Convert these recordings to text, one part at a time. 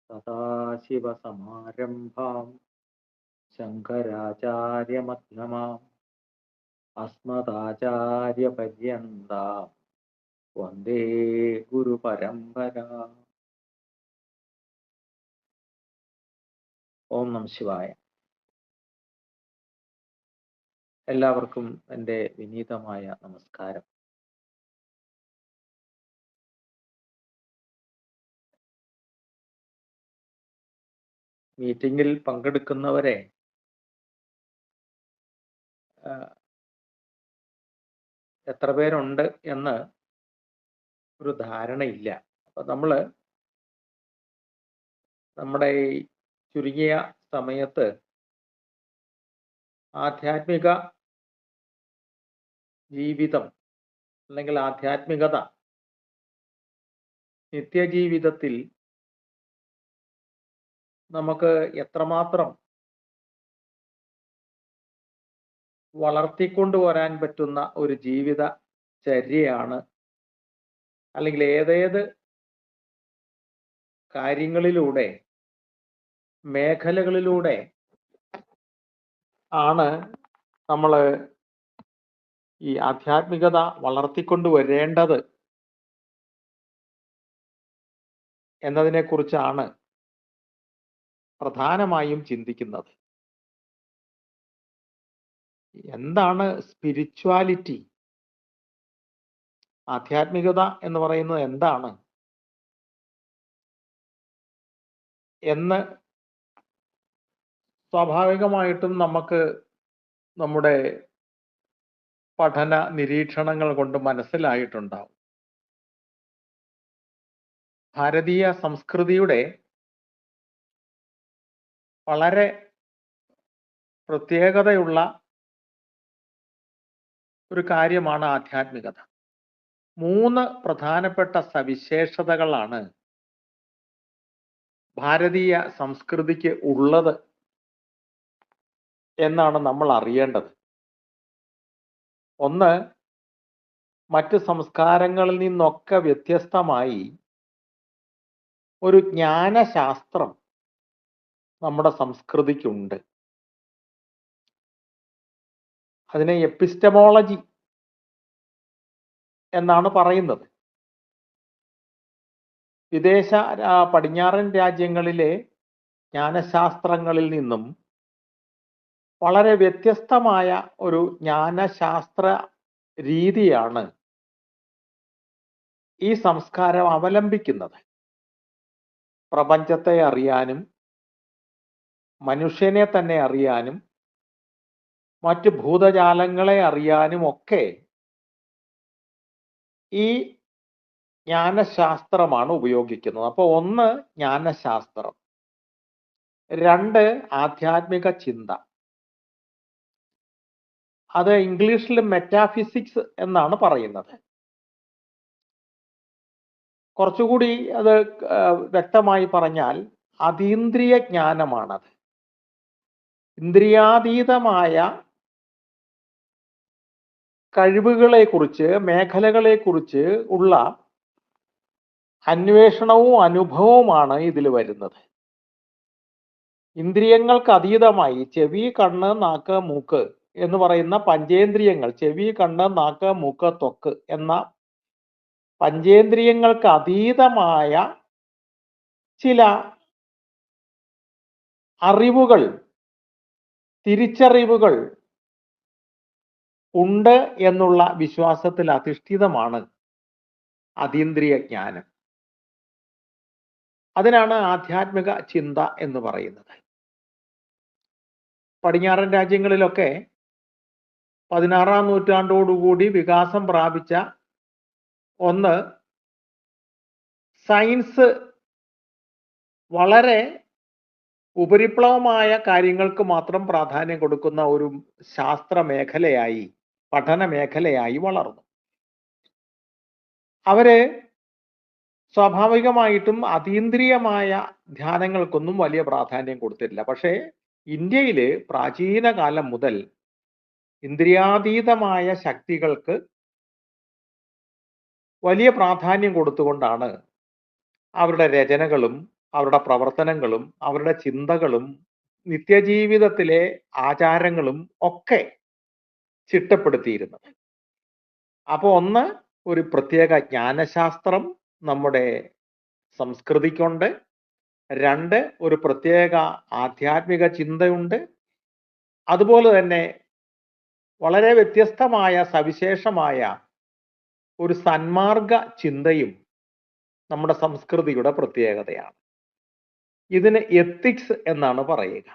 സദാശിവസമാരംഭാം ശങ്കരാചാര്യമധ്യമാം അസ്മദാചാര്യപര്യന്താം വന്ദേ ഗുരുപരമ്പരാ. ഓം നമഃ ശിവായ. എല്ലാവർക്കും എൻ്റെ വിനീതമായ നമസ്കാരം. മീറ്റിംഗിൽ പങ്കെടുക്കുന്നവരെ എത്ര പേരുണ്ട് എന്ന് ഒരു ധാരണയില്ല. അപ്പൊ നമ്മുടെ ഈ ചുരുങ്ങിയ സമയത്ത് ആധ്യാത്മിക ജീവിതം അല്ലെങ്കിൽ ആധ്യാത്മികത നിത്യജീവിതത്തിൽ നമുക്ക് എത്രമാത്രം വളർത്തിക്കൊണ്ടുവരാൻ പറ്റുന്ന ഒരു ജീവിത ചര്യയാണ്, അല്ലെങ്കിൽ ഏതേത് കാര്യങ്ങളിലൂടെ മേഖലകളിലൂടെ ആണ് നമ്മൾ ഈ ആധ്യാത്മികത വളർത്തിക്കൊണ്ടുവരേണ്ടത് എന്നതിനെക്കുറിച്ചാണ് പ്രധാനമായും ചിന്തിക്കുന്നത്. എന്താണ് സ്പിരിച്വാലിറ്റി? ആധ്യാത്മികത എന്ന് പറയുന്നത് എന്താണ് എന്ന് സ്വാഭാവികമായിട്ടും നമുക്ക് നമ്മുടെ പഠന നിരീക്ഷണങ്ങൾ കൊണ്ട് മനസ്സിലായിട്ടുണ്ടാവും. ഭാരതീയ സംസ്കൃതിയുടെ വളരെ പ്രത്യേകതയുള്ള ഒരു കാര്യമാണ് ആധ്യാത്മികത. 3 പ്രധാനപ്പെട്ട സവിശേഷതകളാണ് ഭാരതീയ സംസ്കൃതിക്ക് ഉള്ളത് എന്നാണ് നമ്മൾ അറിയേണ്ടത്. ഒന്ന്, മറ്റ് സംസ്കാരങ്ങളിൽ നിന്നൊക്കെ വ്യത്യസ്തമായി ഒരു ജ്ഞാനശാസ്ത്രം നമ്മുടെ സംസ്കൃതിക്കുണ്ട്. അതിനെ എപ്പിസ്റ്റമോളജി എന്നാണ് പറയുന്നത്. വിദേശ പടിഞ്ഞാറൻ രാജ്യങ്ങളിലെ ജ്ഞാനശാസ്ത്രങ്ങളിൽ നിന്നും വളരെ വ്യത്യസ്തമായ ഒരു ജ്ഞാനശാസ്ത്ര രീതിയാണ് ഈ സംസ്കാരം അവലംബിക്കുന്നത്. പ്രപഞ്ചത്തെ അറിയാനും മനുഷ്യനെ തന്നെ അറിയാനും മറ്റ് ഭൂതജാലങ്ങളെ അറിയാനും ഒക്കെ ഈ ജ്ഞാനശാസ്ത്രമാണ് ഉപയോഗിക്കുന്നത്. അപ്പോൾ 1 ജ്ഞാനശാസ്ത്രം, 2 ആധ്യാത്മിക ചിന്ത. അത് ഇംഗ്ലീഷിൽ മെറ്റാഫിസിക്സ് എന്നാണ് പറയുന്നത്. കുറച്ചുകൂടി അത് വ്യക്തമായി പറഞ്ഞാൽ അതീന്ദ്രിയ ജ്ഞാനമാണത്. ഇന്ദ്രിയാതീതമായ കഴിവുകളെക്കുറിച്ച്, മേഖലകളെക്കുറിച്ച് ഉള്ള അന്വേഷണവും അനുഭവവുമാണ് ഇതിൽ വരുന്നത്. ഇന്ദ്രിയങ്ങൾക്ക് അതീതമായി ചെവി, കണ്ണ്, നാക്ക്, മൂക്ക് എന്ന് പറയുന്ന പഞ്ചേന്ദ്രിയങ്ങൾ, ചെവി, കണ്ണ്, നാക്ക്, മൂക്ക്, ത്വക്ക് എന്ന പഞ്ചേന്ദ്രിയങ്ങൾക്ക് അതീതമായ ചില അറിവുകൾ, തിരിച്ചറിവുകൾ ഉണ്ട് എന്നുള്ള വിശ്വാസത്തിൽ അധിഷ്ഠിതമാണ് അതീന്ദ്രിയ ജ്ഞാനം. അതിനാണ് ആധ്യാത്മിക ചിന്ത എന്ന് പറയുന്നത്. പടിഞ്ഞാറൻ രാജ്യങ്ങളിലൊക്കെ 16-ാം നൂറ്റാണ്ടോടുകൂടി വികാസം പ്രാപിച്ച ഒന്ന്, സയൻസ് വളരെ ഉപരിപ്ലവമായ കാര്യങ്ങൾക്ക് മാത്രം പ്രാധാന്യം കൊടുക്കുന്ന ഒരു ശാസ്ത്ര മേഖലയായി, പഠന മേഖലയായി വളർന്നു. അവര് സ്വാഭാവികമായിട്ടും അതീന്ദ്രിയമായ ധ്യാനങ്ങൾക്കൊന്നും വലിയ പ്രാധാന്യം കൊടുത്തിട്ടില്ല. പക്ഷേ ഇന്ത്യയില് പ്രാചീന കാലം മുതൽ ഇന്ദ്രിയാതീതമായ ശക്തികൾക്ക് വലിയ പ്രാധാന്യം കൊടുത്തുകൊണ്ടാണ് അവരുടെ രചനകളും അവരുടെ പ്രവർത്തനങ്ങളും അവരുടെ ചിന്തകളും നിത്യജീവിതത്തിലെ ആചാരങ്ങളും ഒക്കെ ചിട്ടപ്പെടുത്തിയിരുന്നത്. അപ്പോൾ ഒന്ന്, ഒരു പ്രത്യേക ജ്ഞാനശാസ്ത്രം നമ്മുടെ സംസ്കൃതിക്കുണ്ട്. രണ്ട്, ഒരു പ്രത്യേക ആധ്യാത്മിക ചിന്തയുണ്ട്. അതുപോലെ തന്നെ വളരെ വ്യത്യസ്തമായ സവിശേഷമായ ഒരു സന്മാർഗ ചിന്തയും നമ്മുടെ സംസ്കൃതിയുടെ പ്രത്യേകതയാണ്. ഇതിന് എത്തിക്സ് എന്നാണ് പറയുക.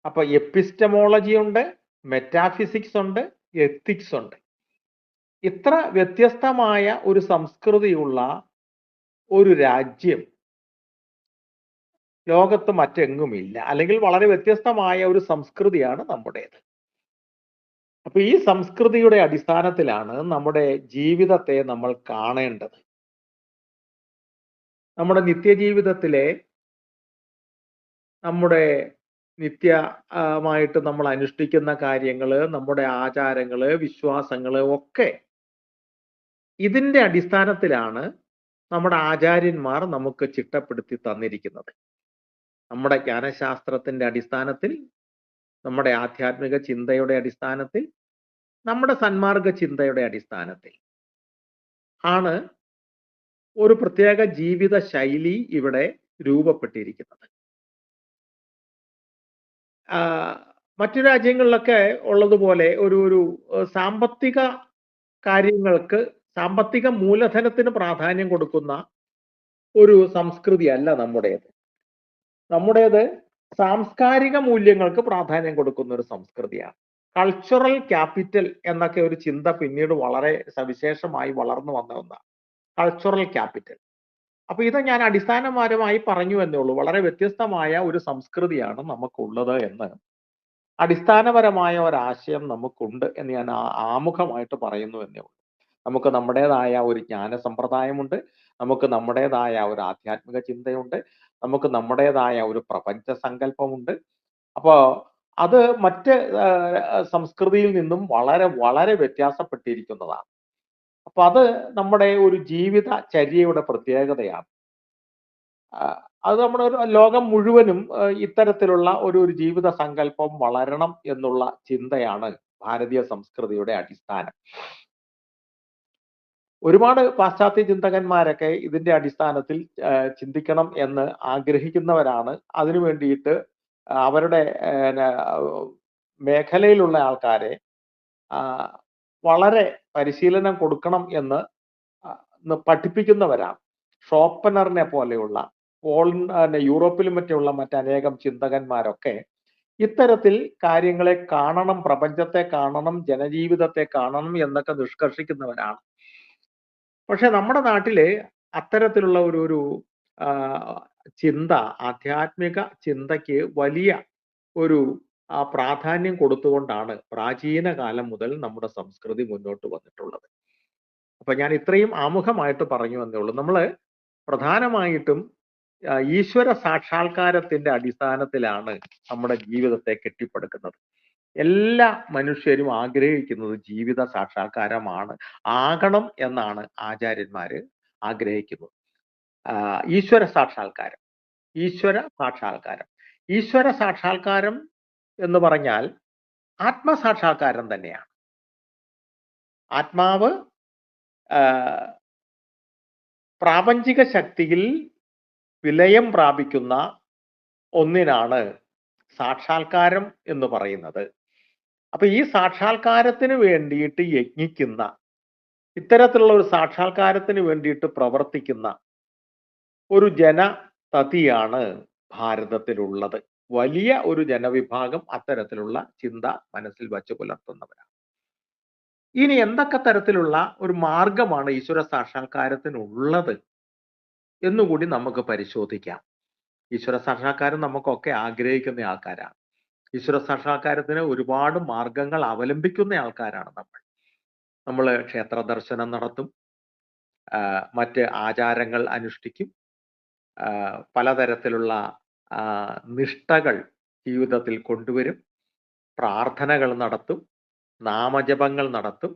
അപ്പൊ എപ്പിസ്റ്റമോളജി ഉണ്ട്, മെറ്റാഫിസിക്സ് ഉണ്ട്, എത്തിക്സ് ഉണ്ട്. ഇത്ര വ്യത്യസ്തമായ ഒരു സംസ്കൃതിയുള്ള ഒരു രാജ്യം ലോകത്ത് മറ്റെങ്ങുമില്ല, അല്ലെങ്കിൽ വളരെ വ്യത്യസ്തമായ ഒരു സംസ്കൃതിയാണ് നമ്മുടേത്. അപ്പൊ ഈ സംസ്കൃതിയുടെ അടിസ്ഥാനത്തിലാണ് നമ്മുടെ ജീവിതത്തെ നമ്മൾ കാണേണ്ടത്. നമ്മുടെ നിത്യജീവിതത്തിലെ നമ്മുടെ നിത്യമായിട്ട് നമ്മൾ അനുഷ്ഠിക്കുന്ന കാര്യങ്ങള്, നമ്മുടെ ആചാരങ്ങള്, വിശ്വാസങ്ങള് ഒക്കെ ഇതിന്റെ അടിസ്ഥാനത്തിലാണ് നമ്മുടെ ആചാര്യന്മാർ നമുക്ക് ചിട്ടപ്പെടുത്തി തന്നിരിക്കുന്നത്. നമ്മുടെ ജ്ഞാനശാസ്ത്രത്തിന്റെ അടിസ്ഥാനത്തിൽ, നമ്മുടെ ആധ്യാത്മിക ചിന്തയുടെ അടിസ്ഥാനത്തിൽ, നമ്മുടെ സന്മാർഗ ചിന്തയുടെ അടിസ്ഥാനത്തിൽ ആണ് ഒരു പ്രത്യേക ജീവിത ശൈലി ഇവിടെ രൂപപ്പെട്ടിരിക്കുന്നത്. മറ്റു രാജ്യങ്ങളിലൊക്കെ ഉള്ളതുപോലെ ഒരു സാമ്പത്തിക കാര്യങ്ങൾക്ക്, സാമ്പത്തിക മൂലധനത്തിന് പ്രാധാന്യം കൊടുക്കുന്ന ഒരു സംസ്കൃതി അല്ല നമ്മുടേത്. നമ്മുടേത് സാംസ്കാരിക മൂല്യങ്ങൾക്ക് പ്രാധാന്യം കൊടുക്കുന്ന ഒരു സംസ്കൃതിയാണ്. കൾച്ചറൽ ക്യാപിറ്റൽ എന്നൊക്കെ ഒരു ചിന്ത പിന്നീട് വളരെ സവിശേഷമായി വളർന്നു വന്ന ഒന്നാണ് കൾച്ചറൽ ക്യാപിറ്റൽ. അപ്പൊ ഇത് ഞാൻ അടിസ്ഥാനപരമായി പറഞ്ഞു എന്നേ ഉള്ളൂ. വളരെ വ്യത്യസ്തമായ ഒരു സംസ്കൃതിയാണ് നമുക്കുള്ളത് എന്ന്, അടിസ്ഥാനപരമായ ഒരാശയം നമുക്കുണ്ട് എന്ന് ഞാൻ ആമുഖമായിട്ട് പറയുന്നു എന്നേ ഉള്ളൂ. നമുക്ക് നമ്മുടേതായ ഒരു ജ്ഞാന സമ്പ്രദായമുണ്ട്, നമുക്ക് നമ്മുടേതായ ഒരു ആധ്യാത്മിക ചിന്തയുണ്ട്, നമുക്ക് നമ്മുടേതായ ഒരു പ്രപഞ്ച സങ്കല്പമുണ്ട്. അപ്പോ അത് മറ്റ് സംസ്കൃതിയിൽ നിന്നും വളരെ വളരെ വ്യത്യാസപ്പെട്ടിരിക്കുന്നതാണ്. അപ്പൊ അത് നമ്മുടെ ഒരു ജീവിത ചര്യയുടെ പ്രത്യേകതയാണ്. അത് നമ്മുടെ ഒരു ലോകം മുഴുവനും ഇത്തരത്തിലുള്ള ഒരു ജീവിത സങ്കല്പം വളരണം എന്നുള്ള ചിന്തയാണ് ഭാരതീയ സംസ്കൃതിയുടെ അടിസ്ഥാനം. ഒരുപാട് പാശ്ചാത്യ ചിന്തകന്മാരൊക്കെ ഇതിന്റെ അടിസ്ഥാനത്തിൽ ചിന്തിക്കണം എന്ന് ആഗ്രഹിക്കുന്നവരാണ്. അതിനു വേണ്ടിയിട്ട് അവരുടെ മേഖലയിലുള്ള ആൾക്കാരെ വളരെ പരിശീലനം കൊടുക്കണം എന്ന് പഠിപ്പിക്കുന്നവരാണ്. ഷോപ്പനറിനെ പോലെയുള്ള യൂറോപ്പിലും മറ്റുള്ള മറ്റനേകം ചിന്തകന്മാരൊക്കെ ഇത്തരത്തിൽ കാര്യങ്ങളെ കാണണം, പ്രപഞ്ചത്തെ കാണണം, ജനജീവിതത്തെ കാണണം എന്നൊക്കെ നിഷ്കർഷിക്കുന്നവരാണ്. പക്ഷെ നമ്മുടെ നാട്ടില് അത്തരത്തിലുള്ള ഒരു ചിന്ത, ആധ്യാത്മിക ചിന്തയ്ക്ക് വലിയ ഒരു പ്രാധാന്യം കൊടുത്തുകൊണ്ടാണ് പ്രാചീന കാലം മുതൽ നമ്മുടെ സംസ്കൃതി മുന്നോട്ട് വന്നിട്ടുള്ളത്. അപ്പൊ ഞാൻ ഇത്രയും ആമുഖമായിട്ട് പറഞ്ഞു എന്നേ ഉള്ളൂ. നമ്മള് പ്രധാനമായിട്ടും ഈശ്വര സാക്ഷാത്കാരത്തിന്റെ അടിസ്ഥാനത്തിലാണ് നമ്മുടെ ജീവിതത്തെ കെട്ടിപ്പടുക്കുന്നത്. എല്ലാ മനുഷ്യരും ആഗ്രഹിക്കുന്നത് ജീവിത സാക്ഷാത്കാരമാണ്, ആകണം എന്നാണ് ആചാര്യന്മാര് ആഗ്രഹിക്കുന്നത്. ഈശ്വര സാക്ഷാത്കാരം, ഈശ്വര സാക്ഷാത്കാരം. ഈശ്വര സാക്ഷാത്കാരം എന്ന് പറഞ്ഞാൽ ആത്മസാക്ഷാത്കാരം തന്നെയാണ്. ആത്മാവ് പ്രാപഞ്ചിക ശക്തിയിൽ വിലയം പ്രാപിക്കുന്ന ഒന്നിനാണ് സാക്ഷാത്കാരം എന്ന് പറയുന്നത്. അപ്പൊ ഈ സാക്ഷാത്കാരത്തിന് വേണ്ടിയിട്ട് യജ്ഞിക്കുന്ന, ഇത്തരത്തിലുള്ള ഒരു സാക്ഷാത്കാരത്തിന് വേണ്ടിയിട്ട് പ്രവർത്തിക്കുന്ന ഒരു ജനതതിയാണ് ഭാരതത്തിലുള്ളത്. വലിയ ഒരു ജനവിഭാഗം അത്തരത്തിലുള്ള ചിന്ത മനസ്സിൽ വച്ച് പുലർത്തുന്നവരാണ്. ഇനി എന്തൊക്കെ തരത്തിലുള്ള ഒരു മാർഗമാണ് ഈശ്വര സാക്ഷാത്കാരത്തിനുള്ളത് എന്നുകൂടി നമുക്ക് പരിശോധിക്കാം. ഈശ്വര സാക്ഷാത്കാരം നമുക്കൊക്കെ ആഗ്രഹിക്കുന്ന ആൾക്കാരാണ്. ഈശ്വര സാക്ഷാത്കാരത്തിന് ഒരുപാട് മാർഗങ്ങൾ അവലംബിക്കുന്ന ആൾക്കാരാണ് നമ്മൾ ക്ഷേത്ര ദർശനം നടത്തും, മറ്റ് ആചാരങ്ങൾ അനുഷ്ഠിക്കും, പലതരത്തിലുള്ള നിഷ്ഠകൾ ജീവിതത്തിൽ കൊണ്ടുവരും, പ്രാർത്ഥനകൾ നടത്തും, നാമജപങ്ങൾ നടത്തും.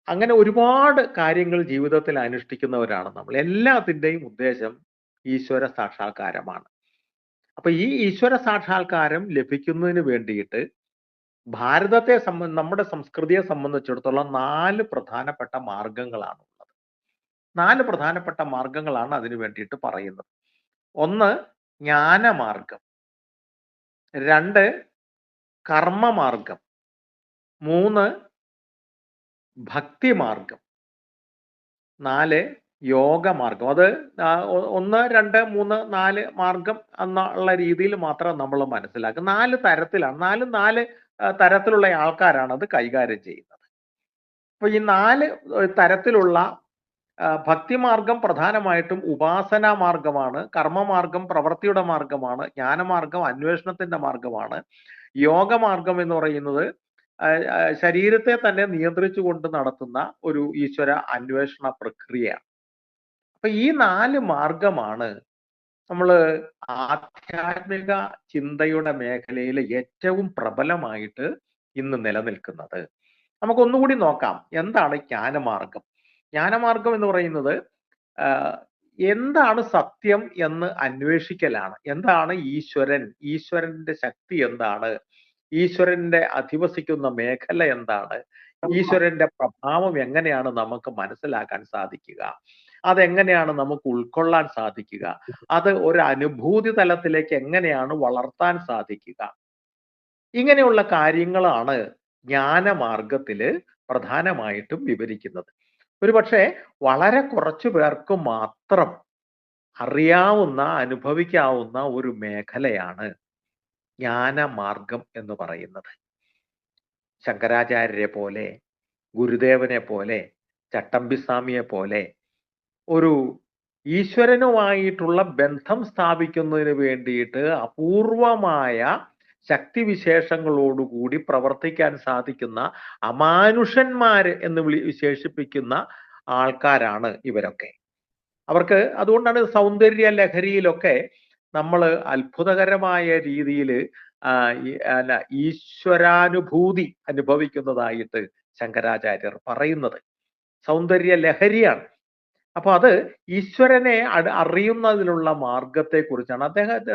അങ്ങനെ ഒരുപാട് കാര്യങ്ങൾ ജീവിതത്തിൽ അനുഷ്ഠിക്കുന്നവരാണ് നമ്മൾ. എല്ലാത്തിൻ്റെയും ഉദ്ദേശം ഈശ്വര സാക്ഷാത്കാരമാണ്. അപ്പൊ ഈ ഈശ്വര സാക്ഷാത്കാരം ലഭിക്കുന്നതിന് വേണ്ടിയിട്ട് നമ്മുടെ സംസ്കൃതിയെ സംബന്ധിച്ചിടത്തോളം 4 പ്രധാനപ്പെട്ട മാർഗങ്ങളാണ് ഉള്ളത്. 4 പ്രധാനപ്പെട്ട മാർഗങ്ങളാണ് അതിനു വേണ്ടിയിട്ട് പറയുന്നത്. 1 ജ്ഞാനമാർഗം, 2 കർമ്മമാർഗം, 3 ഭക്തിമാർഗം, 4 യോഗമാർഗം. അത് 1, 2, 3, 4 മാർഗം എന്നുള്ള രീതിയിൽ മാത്രം നമ്മൾ മനസ്സിലാക്കുക. 4 തരത്തിലാണ്, 4 തരത്തിലുള്ള ആൾക്കാരാണ് അത് കൈകാര്യം ചെയ്യുന്നത്. അപ്പൊ ഈ 4 തരത്തിലുള്ള ഭക്തിമാർഗം പ്രധാനമായിട്ടും ഉപാസനാ മാർഗമാണ്, കർമ്മമാർഗം പ്രവൃത്തിയുടെ മാർഗമാണ്, ജ്ഞാനമാർഗം അന്വേഷണത്തിന്റെ മാർഗമാണ്, യോഗമാർഗം എന്ന് പറയുന്നത് ശരീരത്തെ തന്നെ നിയന്ത്രിച്ചുകൊണ്ട് നടത്തുന്ന ഒരു ഈശ്വര അന്വേഷണ പ്രക്രിയയാണ്. അപ്പൊ ഈ 4 മാർഗമാണ് നമ്മൾ ആധ്യാത്മിക ചിന്തയുടെ മേഖലയിൽ ഏറ്റവും പ്രബലമായിട്ട് ഇന്ന് നിലനിൽക്കുന്നത്. നമുക്കൊന്നുകൂടി നോക്കാം, എന്താണ് ജ്ഞാനമാർഗം. ജ്ഞാനമാർഗം എന്ന് പറയുന്നത് എന്താണ് സത്യം എന്ന് അന്വേഷിക്കലാണ്. എന്താണ് ഈശ്വരൻ, ഈശ്വരന്റെ ശക്തി എന്താണ്, ഈശ്വരന്റെ അധിവസിക്കുന്ന മേഖല എന്താണ്, ഈശ്വരന്റെ പ്രഭാവം എങ്ങനെയാണ് നമുക്ക് മനസ്സിലാക്കാൻ സാധിക്കുക, അതെങ്ങനെയാണ് നമുക്ക് ഉൾക്കൊള്ളാൻ സാധിക്കുക, അത് ഒരു അനുഭൂതി തലത്തിലേക്ക് എങ്ങനെയാണ് വളർത്താൻ സാധിക്കുക, ഇങ്ങനെയുള്ള കാര്യങ്ങളാണ് ജ്ഞാനമാർഗത്തില് പ്രധാനമായിട്ടും വിവരിക്കുന്നത്. ഒരുപക്ഷെ വളരെ കുറച്ചു പേർക്ക് മാത്രം അറിയാവുന്ന, അനുഭവിക്കാവുന്ന ഒരു മേഖലയാണ് ജ്ഞാനമാർഗം എന്ന് പറയുന്നത്. ശങ്കരാചാര്യരെ പോലെ, ഗുരുദേവനെ പോലെ, ചട്ടമ്പിസ്വാമിയെ പോലെ ഒരു ഈശ്വരനുമായിട്ടുള്ള ബന്ധം സ്ഥാപിക്കുന്നതിന് വേണ്ടിയിട്ട് അപൂർവമായ ശക്തിവിശേഷങ്ങളോടുകൂടി പ്രവർത്തിക്കാൻ സാധിക്കുന്ന അമാനുഷന്മാര് എന്ന് വിശേഷിപ്പിക്കുന്ന ആൾക്കാരാണ് ഇവരൊക്കെ. അവർക്ക് അതുകൊണ്ടാണ് സൗന്ദര്യ ലഹരിയിലൊക്കെ നമ്മൾ അത്ഭുതകരമായ രീതിയിൽ ഈശ്വരാനുഭൂതി അനുഭവിക്കുന്നതായിട്ട് ശങ്കരാചാര്യർ പറയുന്നത്. സൗന്ദര്യ ലഹരിയാണ്. അപ്പൊ അത് ഈശ്വരനെ അറിയുന്നതിനുള്ള മാർഗത്തെ കുറിച്ചാണ്.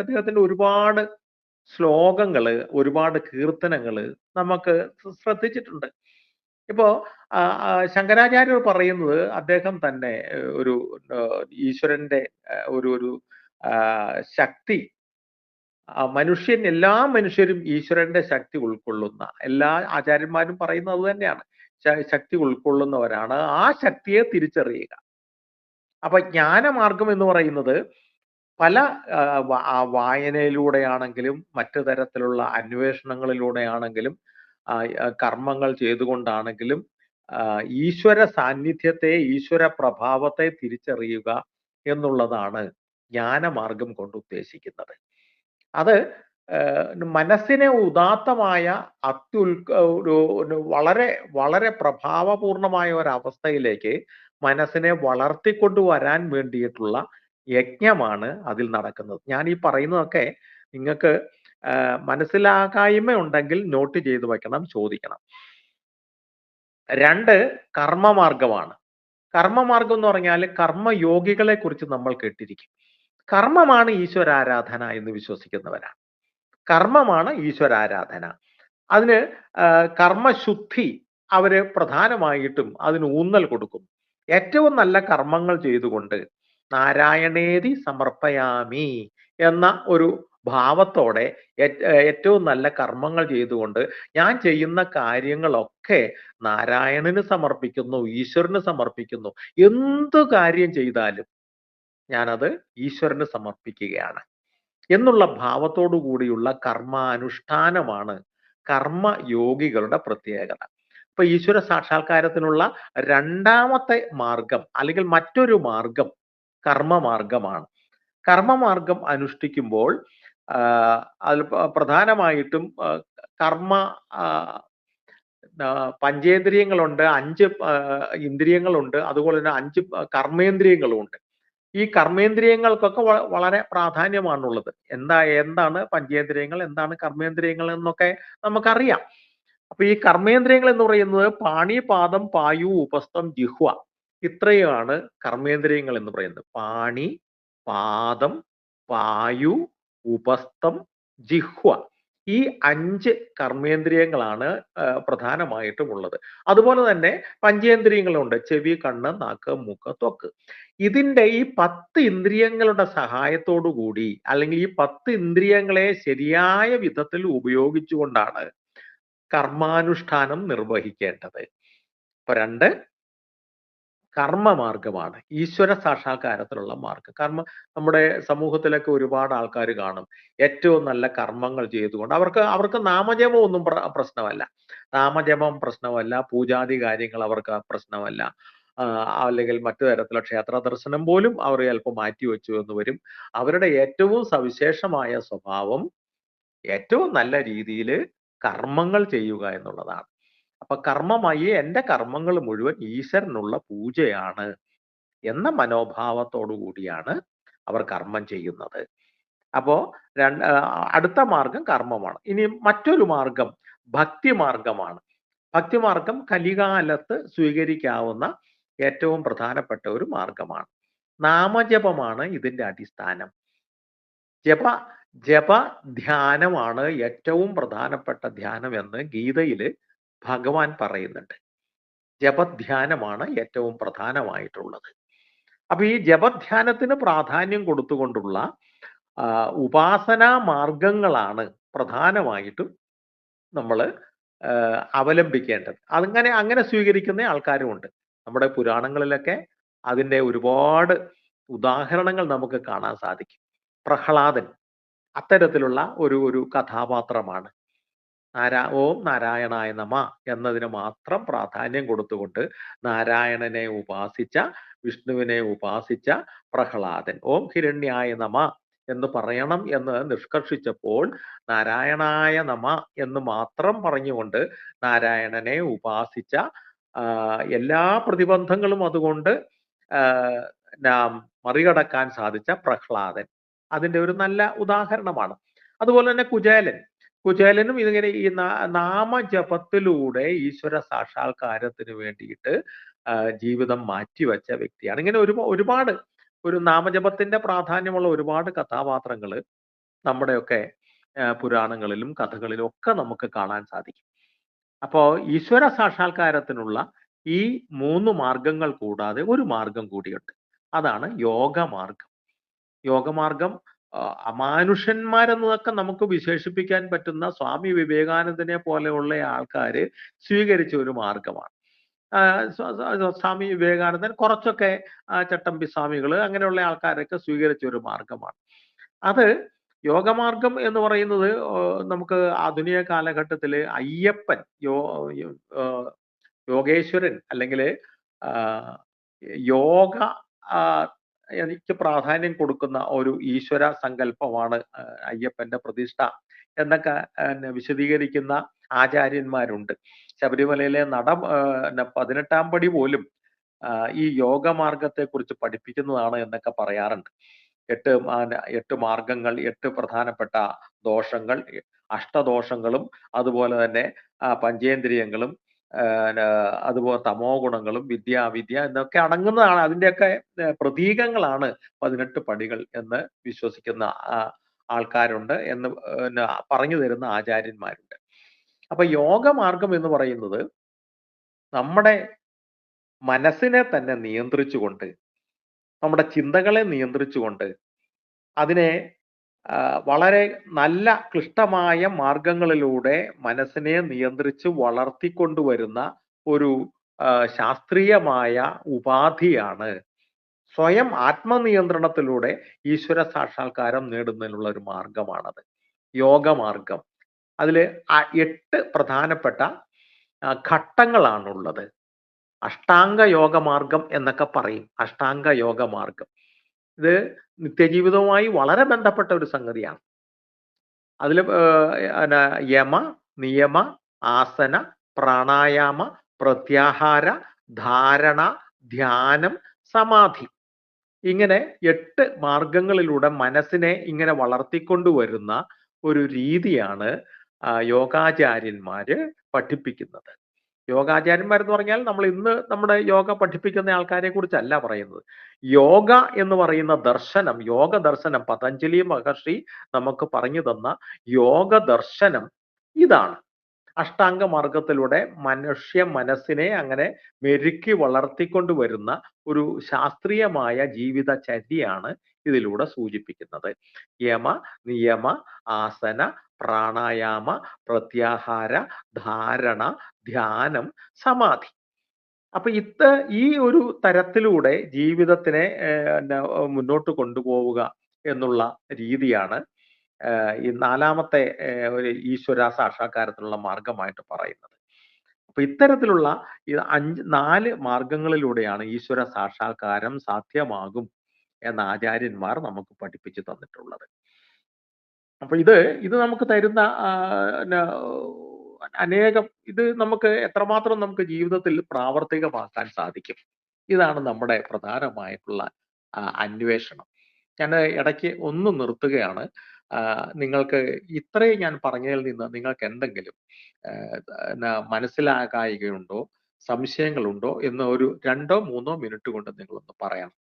അദ്ദേഹത്തിന്റെ ഒരുപാട് ശ്ലോകങ്ങള്, ഒരുപാട് കീർത്തനങ്ങള് നമുക്ക് ശ്രദ്ധിച്ചിട്ടുണ്ട്. ഇപ്പോ ശങ്കരാചാര്യർ പറയുന്നത് അദ്ദേഹം തന്നെ ഒരു ഈശ്വരന്റെ ഒരു ശക്തി, എല്ലാ മനുഷ്യരും ഈശ്വരന്റെ ശക്തി ഉൾക്കൊള്ളുന്ന, എല്ലാ ആചാര്യന്മാരും പറയുന്നത് അത് തന്നെയാണ്, ശക്തി ഉൾക്കൊള്ളുന്നവരാണ്. ആ ശക്തിയെ തിരിച്ചറിയുക. അപ്പൊ ജ്ഞാനമാർഗം എന്ന് പറയുന്നത് പല വായനയിലൂടെയാണെങ്കിലും മറ്റു തരത്തിലുള്ള അന്വേഷണങ്ങളിലൂടെയാണെങ്കിലും കർമ്മങ്ങൾ ചെയ്തുകൊണ്ടാണെങ്കിലും ഈശ്വര സാന്നിധ്യത്തെ, ഈശ്വര പ്രഭാവത്തെ തിരിച്ചറിയുക എന്നുള്ളതാണ് ജ്ഞാനമാർഗം കൊണ്ട് ഉദ്ദേശിക്കുന്നത്. അത് മനസ്സിനെ ഉദാത്തമായ വളരെ വളരെ പ്രഭാവപൂർണമായ ഒരവസ്ഥയിലേക്ക് മനസ്സിനെ വളർത്തിക്കൊണ്ടുവരാൻ വേണ്ടിയിട്ടുള്ള യജ്ഞമാണ് അതിൽ നടക്കുന്നത്. ഞാൻ ഈ പറയുന്നതൊക്കെ നിങ്ങൾക്ക് മനസ്സിലാക്കായ്മ ഉണ്ടെങ്കിൽ നോട്ട് ചെയ്തു വെക്കണം, ചോദിക്കണം. 2 കർമ്മമാർഗമാണ്. കർമ്മമാർഗം എന്ന് പറഞ്ഞാൽ കർമ്മയോഗികളെ കുറിച്ച് നമ്മൾ കേട്ടിരിക്കും. കർമ്മമാണ് ഈശ്വരാരാധന എന്ന് വിശ്വസിക്കുന്നവരാണ്. കർമ്മമാണ് ഈശ്വരാരാധന. അതിന് കർമ്മശുദ്ധി അവര് പ്രധാനമായിട്ടും അതിന് ഊന്നൽ കൊടുക്കും. ഏറ്റവും നല്ല കർമ്മങ്ങൾ ചെയ്തുകൊണ്ട് നാരായണേതി സമർപ്പയാമി എന്ന ഒരു ഭാവത്തോടെ ഏറ്റവും നല്ല കർമ്മങ്ങൾ ചെയ്തുകൊണ്ട് ഞാൻ ചെയ്യുന്ന കാര്യങ്ങളൊക്കെ നാരായണന് സമർപ്പിക്കുന്നു, ഈശ്വരന് സമർപ്പിക്കുന്നു. എന്തു കാര്യം ചെയ്താലും ഞാനത് ഈശ്വരന് സമർപ്പിക്കുകയാണ് എന്നുള്ള ഭാവത്തോടു കൂടിയുള്ള കർമാനുഷ്ഠാനമാണ് കർമ്മയോഗികളുടെ പ്രത്യേകത. അപ്പൊ ഈശ്വര സാക്ഷാത്കാരത്തിനുള്ള 2ാമത്തെ മാർഗം അല്ലെങ്കിൽ മറ്റൊരു മാർഗം കർമ്മമാർഗമാണ്. കർമ്മമാർഗം അനുഷ്ഠിക്കുമ്പോൾ അതിൽ പ്രധാനമായിട്ടും കർമ്മ പഞ്ചേന്ദ്രിയങ്ങളുണ്ട്, 5 ഇന്ദ്രിയങ്ങളുണ്ട്, അതുപോലെ തന്നെ 5 കർമ്മേന്ദ്രിയങ്ങളുമുണ്ട്. ഈ കർമ്മേന്ദ്രിയങ്ങൾക്കൊക്കെ വളരെ പ്രാധാന്യമാണുള്ളത്. എന്താണ് പഞ്ചേന്ദ്രിയങ്ങൾ, എന്താണ് കർമ്മേന്ദ്രിയങ്ങൾ എന്നൊക്കെ നമുക്കറിയാം. അപ്പൊ ഈ കർമ്മേന്ദ്രിയങ്ങൾ എന്ന് പറയുന്നത് പാണി, പാദം, പായു, ഉപസ്ഥം, ജിഹ്വ, ഇത്രയുമാണ് കർമ്മേന്ദ്രിയങ്ങൾ എന്ന് പറയുന്നത്. പാണി, പാദം, പായു, ഉപസ്ഥം, ജിഹ്വ. ഈ 5 കർമ്മേന്ദ്രിയങ്ങളാണ് പ്രധാനമായിട്ടും ഉള്ളത്. അതുപോലെ തന്നെ പഞ്ചേന്ദ്രിയങ്ങളുണ്ട്: ചെവി, കണ്ണ്, നാക്ക്, മൂക്ക്, ത്വക്ക്. ഇതിന്റെ ഈ 10 ഇന്ദ്രിയങ്ങളുടെ സഹായത്തോടു കൂടി, അല്ലെങ്കിൽ ഈ 10 ഇന്ദ്രിയങ്ങളെ ശരിയായ വിധത്തിൽ ഉപയോഗിച്ചുകൊണ്ടാണ് കർമാനുഷ്ഠാനം നിർവഹിക്കേണ്ടത്. ഇപ്പൊ 2 കർമ്മമാർഗമാണ്, ഈശ്വര സാക്ഷാത്കാരത്തിലുള്ള മാർഗം. നമ്മുടെ സമൂഹത്തിലൊക്കെ ഒരുപാട് ആൾക്കാർ കാണും ഏറ്റവും നല്ല കർമ്മങ്ങൾ ചെയ്തുകൊണ്ട് അവർക്ക് നാമജപം ഒന്നും പ്രശ്നമല്ല. നാമജപം പ്രശ്നമല്ല, പൂജാതി കാര്യങ്ങൾ അവർക്ക് പ്രശ്നമല്ല, അല്ലെങ്കിൽ മറ്റു തരത്തിലുള്ള ക്ഷേത്ര ദർശനം പോലും അവർ ചിലപ്പോൾ മാറ്റിവെച്ചു എന്ന് വരും. അവരുടെ ഏറ്റവും സവിശേഷമായ സ്വഭാവം ഏറ്റവും നല്ല രീതിയിൽ കർമ്മങ്ങൾ ചെയ്യുക എന്നുള്ളതാണ്. അപ്പൊ കർമ്മമായി എൻ്റെ കർമ്മങ്ങൾ മുഴുവൻ ഈശ്വരനുള്ള പൂജയാണ് എന്ന മനോഭാവത്തോടു കൂടിയാണ് അവർ കർമ്മം ചെയ്യുന്നത്. അപ്പോ അടുത്ത മാർഗം കർമ്മമാണ്. ഇനി മറ്റൊരു മാർഗം ഭക്തി മാർഗമാണ്. ഭക്തി മാർഗം കലികാലത്ത് സ്വീകരിക്കാവുന്ന ഏറ്റവും പ്രധാനപ്പെട്ട ഒരു മാർഗമാണ്. നാമജപമാണ് ഇതിന്റെ അടിസ്ഥാനം. ജപ ധ്യാനമാണ് ഏറ്റവും പ്രധാനപ്പെട്ട ധ്യാനം എന്ന് ഗീതയില് ഭഗവാൻ പറയുന്നുണ്ട്. ജപധ്യാനമാണ് ഏറ്റവും പ്രധാനമായിട്ടുള്ളത്. അപ്പൊ ഈ ജപധ്യാനത്തിന് പ്രാധാന്യം കൊടുത്തുകൊണ്ടുള്ള ഉപാസനാ മാർഗങ്ങളാണ് പ്രധാനമായിട്ടും നമ്മൾ അവലംബിക്കേണ്ടത്. അങ്ങനെ സ്വീകരിക്കുന്ന ആൾക്കാരുമുണ്ട്. നമ്മുടെ പുരാണങ്ങളിലൊക്കെ അതിൻ്റെ ഒരുപാട് ഉദാഹരണങ്ങൾ നമുക്ക് കാണാൻ സാധിക്കും. പ്രഹ്ലാദൻ അത്തരത്തിലുള്ള ഒരു കഥാപാത്രമാണ്. ഓം നാരായണായ നമ എന്നതിന് മാത്രം പ്രാധാന്യം കൊടുത്തുകൊണ്ട് നാരായണനെ ഉപാസിച്ച, വിഷ്ണുവിനെ ഉപാസിച്ച പ്രഹ്ലാദൻ ഓം ഹിരണ്യായ നമ എന്ന് പറയണം എന്ന് നിഷ്കർഷിച്ചപ്പോൾ നാരായണായ നമ എന്ന് മാത്രം പറഞ്ഞുകൊണ്ട് നാരായണനെ ഉപാസിച്ച, എല്ലാ പ്രതിബന്ധങ്ങളും അതുകൊണ്ട് നാം മറികടക്കാൻ സാധിച്ച പ്രഹ്ലാദൻ അതിൻ്റെ ഒരു നല്ല ഉദാഹരണമാണ്. അതുപോലെ തന്നെ കുചേലനും ഇതിങ്ങനെ ഈ നാമജപത്തിലൂടെ ഈശ്വര സാക്ഷാത്കാരത്തിന് വേണ്ടിയിട്ട് ജീവിതം മാറ്റിവെച്ച വ്യക്തിയാണ്. ഇങ്ങനെ ഒരുപാട് ഒരു നാമജപത്തിന്റെ പ്രാധാന്യമുള്ള ഒരുപാട് കഥാപാത്രങ്ങൾ നമ്മുടെയൊക്കെ പുരാണങ്ങളിലും കഥകളിലും ഒക്കെ നമുക്ക് കാണാൻ സാധിക്കും. അപ്പോ ഈശ്വര സാക്ഷാത്കാരത്തിനുള്ള ഈ 3 മാർഗങ്ങൾ കൂടാതെ ഒരു മാർഗം കൂടിയുണ്ട്. അതാണ് യോഗമാർഗം. യോഗമാർഗം അമാനുഷന്മാരെന്നതൊക്കെ നമുക്ക് വിശേഷിപ്പിക്കാൻ പറ്റുന്ന സ്വാമി വിവേകാനന്ദനെ പോലെയുള്ള ആൾക്കാർ സ്വീകരിച്ച ഒരു മാർഗമാണ്. സ്വാമി വിവേകാനന്ദൻ, കുറച്ചൊക്കെ ചട്ടമ്പി സ്വാമികൾ, അങ്ങനെയുള്ള ആൾക്കാരൊക്കെ സ്വീകരിച്ച ഒരു മാർഗമാണ്. അത് യോഗമാർഗം എന്ന് പറയുന്നത് നമുക്ക് ആധുനിക കാലഘട്ടത്തിൽ അയ്യപ്പൻ, യോഗേശ്വരൻ അല്ലെങ്കിൽ യോഗ എനിക്ക് പ്രാധാന്യം കൊടുക്കുന്ന ഒരു ഈശ്വര സങ്കല്പമാണ് അയ്യപ്പന്റെ പ്രതിഷ്ഠ എന്നൊക്കെ വിശദീകരിക്കുന്ന ആചാര്യന്മാരുണ്ട്. ശബരിമലയിലെ 18-ാം പടി പോലും ഈ യോഗമാർഗത്തെ കുറിച്ച് പഠിപ്പിക്കുന്നതാണ് എന്നൊക്കെ പറയാറുണ്ട്. 8 മാർഗങ്ങൾ, 8 പ്രധാനപ്പെട്ട ദോഷങ്ങൾ, അഷ്ടദോഷങ്ങളും അതുപോലെ തന്നെ പഞ്ചേന്ദ്രിയങ്ങളും അതുപോലെ തമോ ഗുണങ്ങളും വിദ്യ എന്നൊക്കെ അടങ്ങുന്നതാണ്. അതിൻ്റെയൊക്കെ പ്രതീകങ്ങളാണ് 18 പടികൾ എന്ന് വിശ്വസിക്കുന്ന ആൾക്കാരുണ്ട് എന്ന് പറഞ്ഞു തരുന്ന ആചാര്യന്മാരുണ്ട്. അപ്പൊ യോഗമാർഗം എന്ന് പറയുന്നത് നമ്മുടെ മനസ്സിനെ തന്നെ നിയന്ത്രിച്ചുകൊണ്ട്, നമ്മുടെ ചിന്തകളെ നിയന്ത്രിച്ചുകൊണ്ട്, അതിനെ വളരെ നല്ല ക്ലിഷ്ടമായ മാർഗങ്ങളിലൂടെ മനസ്സിനെ നിയന്ത്രിച്ച് വളർത്തിക്കൊണ്ടുവരുന്ന ഒരു ശാസ്ത്രീയമായ ഉപാധിയാണ്. സ്വയം ആത്മനിയന്ത്രണത്തിലൂടെ ഈശ്വര സാക്ഷാത്കാരം നേടുന്നതിനുള്ള ഒരു മാർഗമാണത്, യോഗമാർഗം. അതിൽ 8 പ്രധാനപ്പെട്ട ഘട്ടങ്ങളാണുള്ളത്. അഷ്ടാംഗ യോഗമാർഗം എന്നൊക്കെ പറയും. അഷ്ടാംഗ യോഗമാർഗം ഇത് നിത്യജീവിതവുമായി വളരെ ബന്ധപ്പെട്ട ഒരു സംഗതിയാണ്. അതിൽ യമ, നിയമ, ആസന, പ്രാണായാമ, പ്രത്യാഹാര, ധാരണ, ധ്യാനം, സമാധി, ഇങ്ങനെ 8 മാർഗങ്ങളിലൂടെ മനസ്സിനെ ഇങ്ങനെ വളർത്തിക്കൊണ്ടുവരുന്ന ഒരു രീതിയാണ് യോഗാചാര്യന്മാര് പഠിപ്പിക്കുന്നത്. യോഗാചാര്യന്മാരെന്ന് പറഞ്ഞാൽ നമ്മൾ ഇന്ന് നമ്മുടെ യോഗ പഠിപ്പിക്കുന്ന ആൾക്കാരെ കുറിച്ചല്ല പറയുന്നത്. യോഗ എന്ന് പറയുന്ന ദർശനം, യോഗ ദർശനം പതഞ്ജലി മഹർഷി നമുക്ക് പറഞ്ഞു തന്ന യോഗ ദർശനം ഇതാണ്. അഷ്ടാംഗ മാർഗത്തിലൂടെ മനുഷ്യ മനസ്സിനെ അങ്ങനെ മെരുക്കി വളർത്തിക്കൊണ്ടുവരുന്ന ഒരു ശാസ്ത്രീയമായ ജീവിതചര്യയാണ് ഇതിലൂടെ സൂചിപ്പിക്കുന്നത്. യമ, നിയമ, ആസന, പ്രാണായാമ, പ്രത്യാഹാര, ധാരണ, ധ്യാനം, സമാധി. അപ്പൊ ഈ ഒരു തരത്തിലൂടെ ജീവിതത്തിനെ മുന്നോട്ട് കൊണ്ടുപോവുക എന്നുള്ള രീതിയാണ് ഈ നാലാമത്തെ ഒരു ഈശ്വര സാക്ഷാത്കാരത്തിനുള്ള മാർഗമായിട്ട് പറയുന്നത്. അപ്പൊ ഇത്തരത്തിലുള്ള ഈ 4 മാർഗങ്ങളിലൂടെയാണ് ഈശ്വര സാക്ഷാത്കാരം സാധ്യമാകും എന്ന ആചാര്യന്മാർ നമുക്ക് പഠിപ്പിച്ചു തന്നിട്ടുള്ളത്. അപ്പൊ ഇത് നമുക്ക് തരുന്ന അനേകം, ഇത് നമുക്ക് എത്രമാത്രം നമുക്ക് ജീവിതത്തിൽ പ്രാവർത്തികമാക്കാൻ സാധിക്കും, ഇതാണ് നമ്മുടെ പ്രധാനമായിട്ടുള്ള അന്വേഷണം. ഞാൻ ഇടയ്ക്ക് ഒന്ന് നിർത്തുകയാണ്. നിങ്ങൾക്ക് ഇത്രയും ഞാൻ പറഞ്ഞതിൽ നിന്ന് നിങ്ങൾക്ക് എന്തെങ്കിലും മനസ്സിലാകായികയുണ്ടോ, സംശയങ്ങളുണ്ടോ എന്ന് ഒരു 2-3 മിനിറ്റ് കൊണ്ട് നിങ്ങളൊന്ന് പറയണം.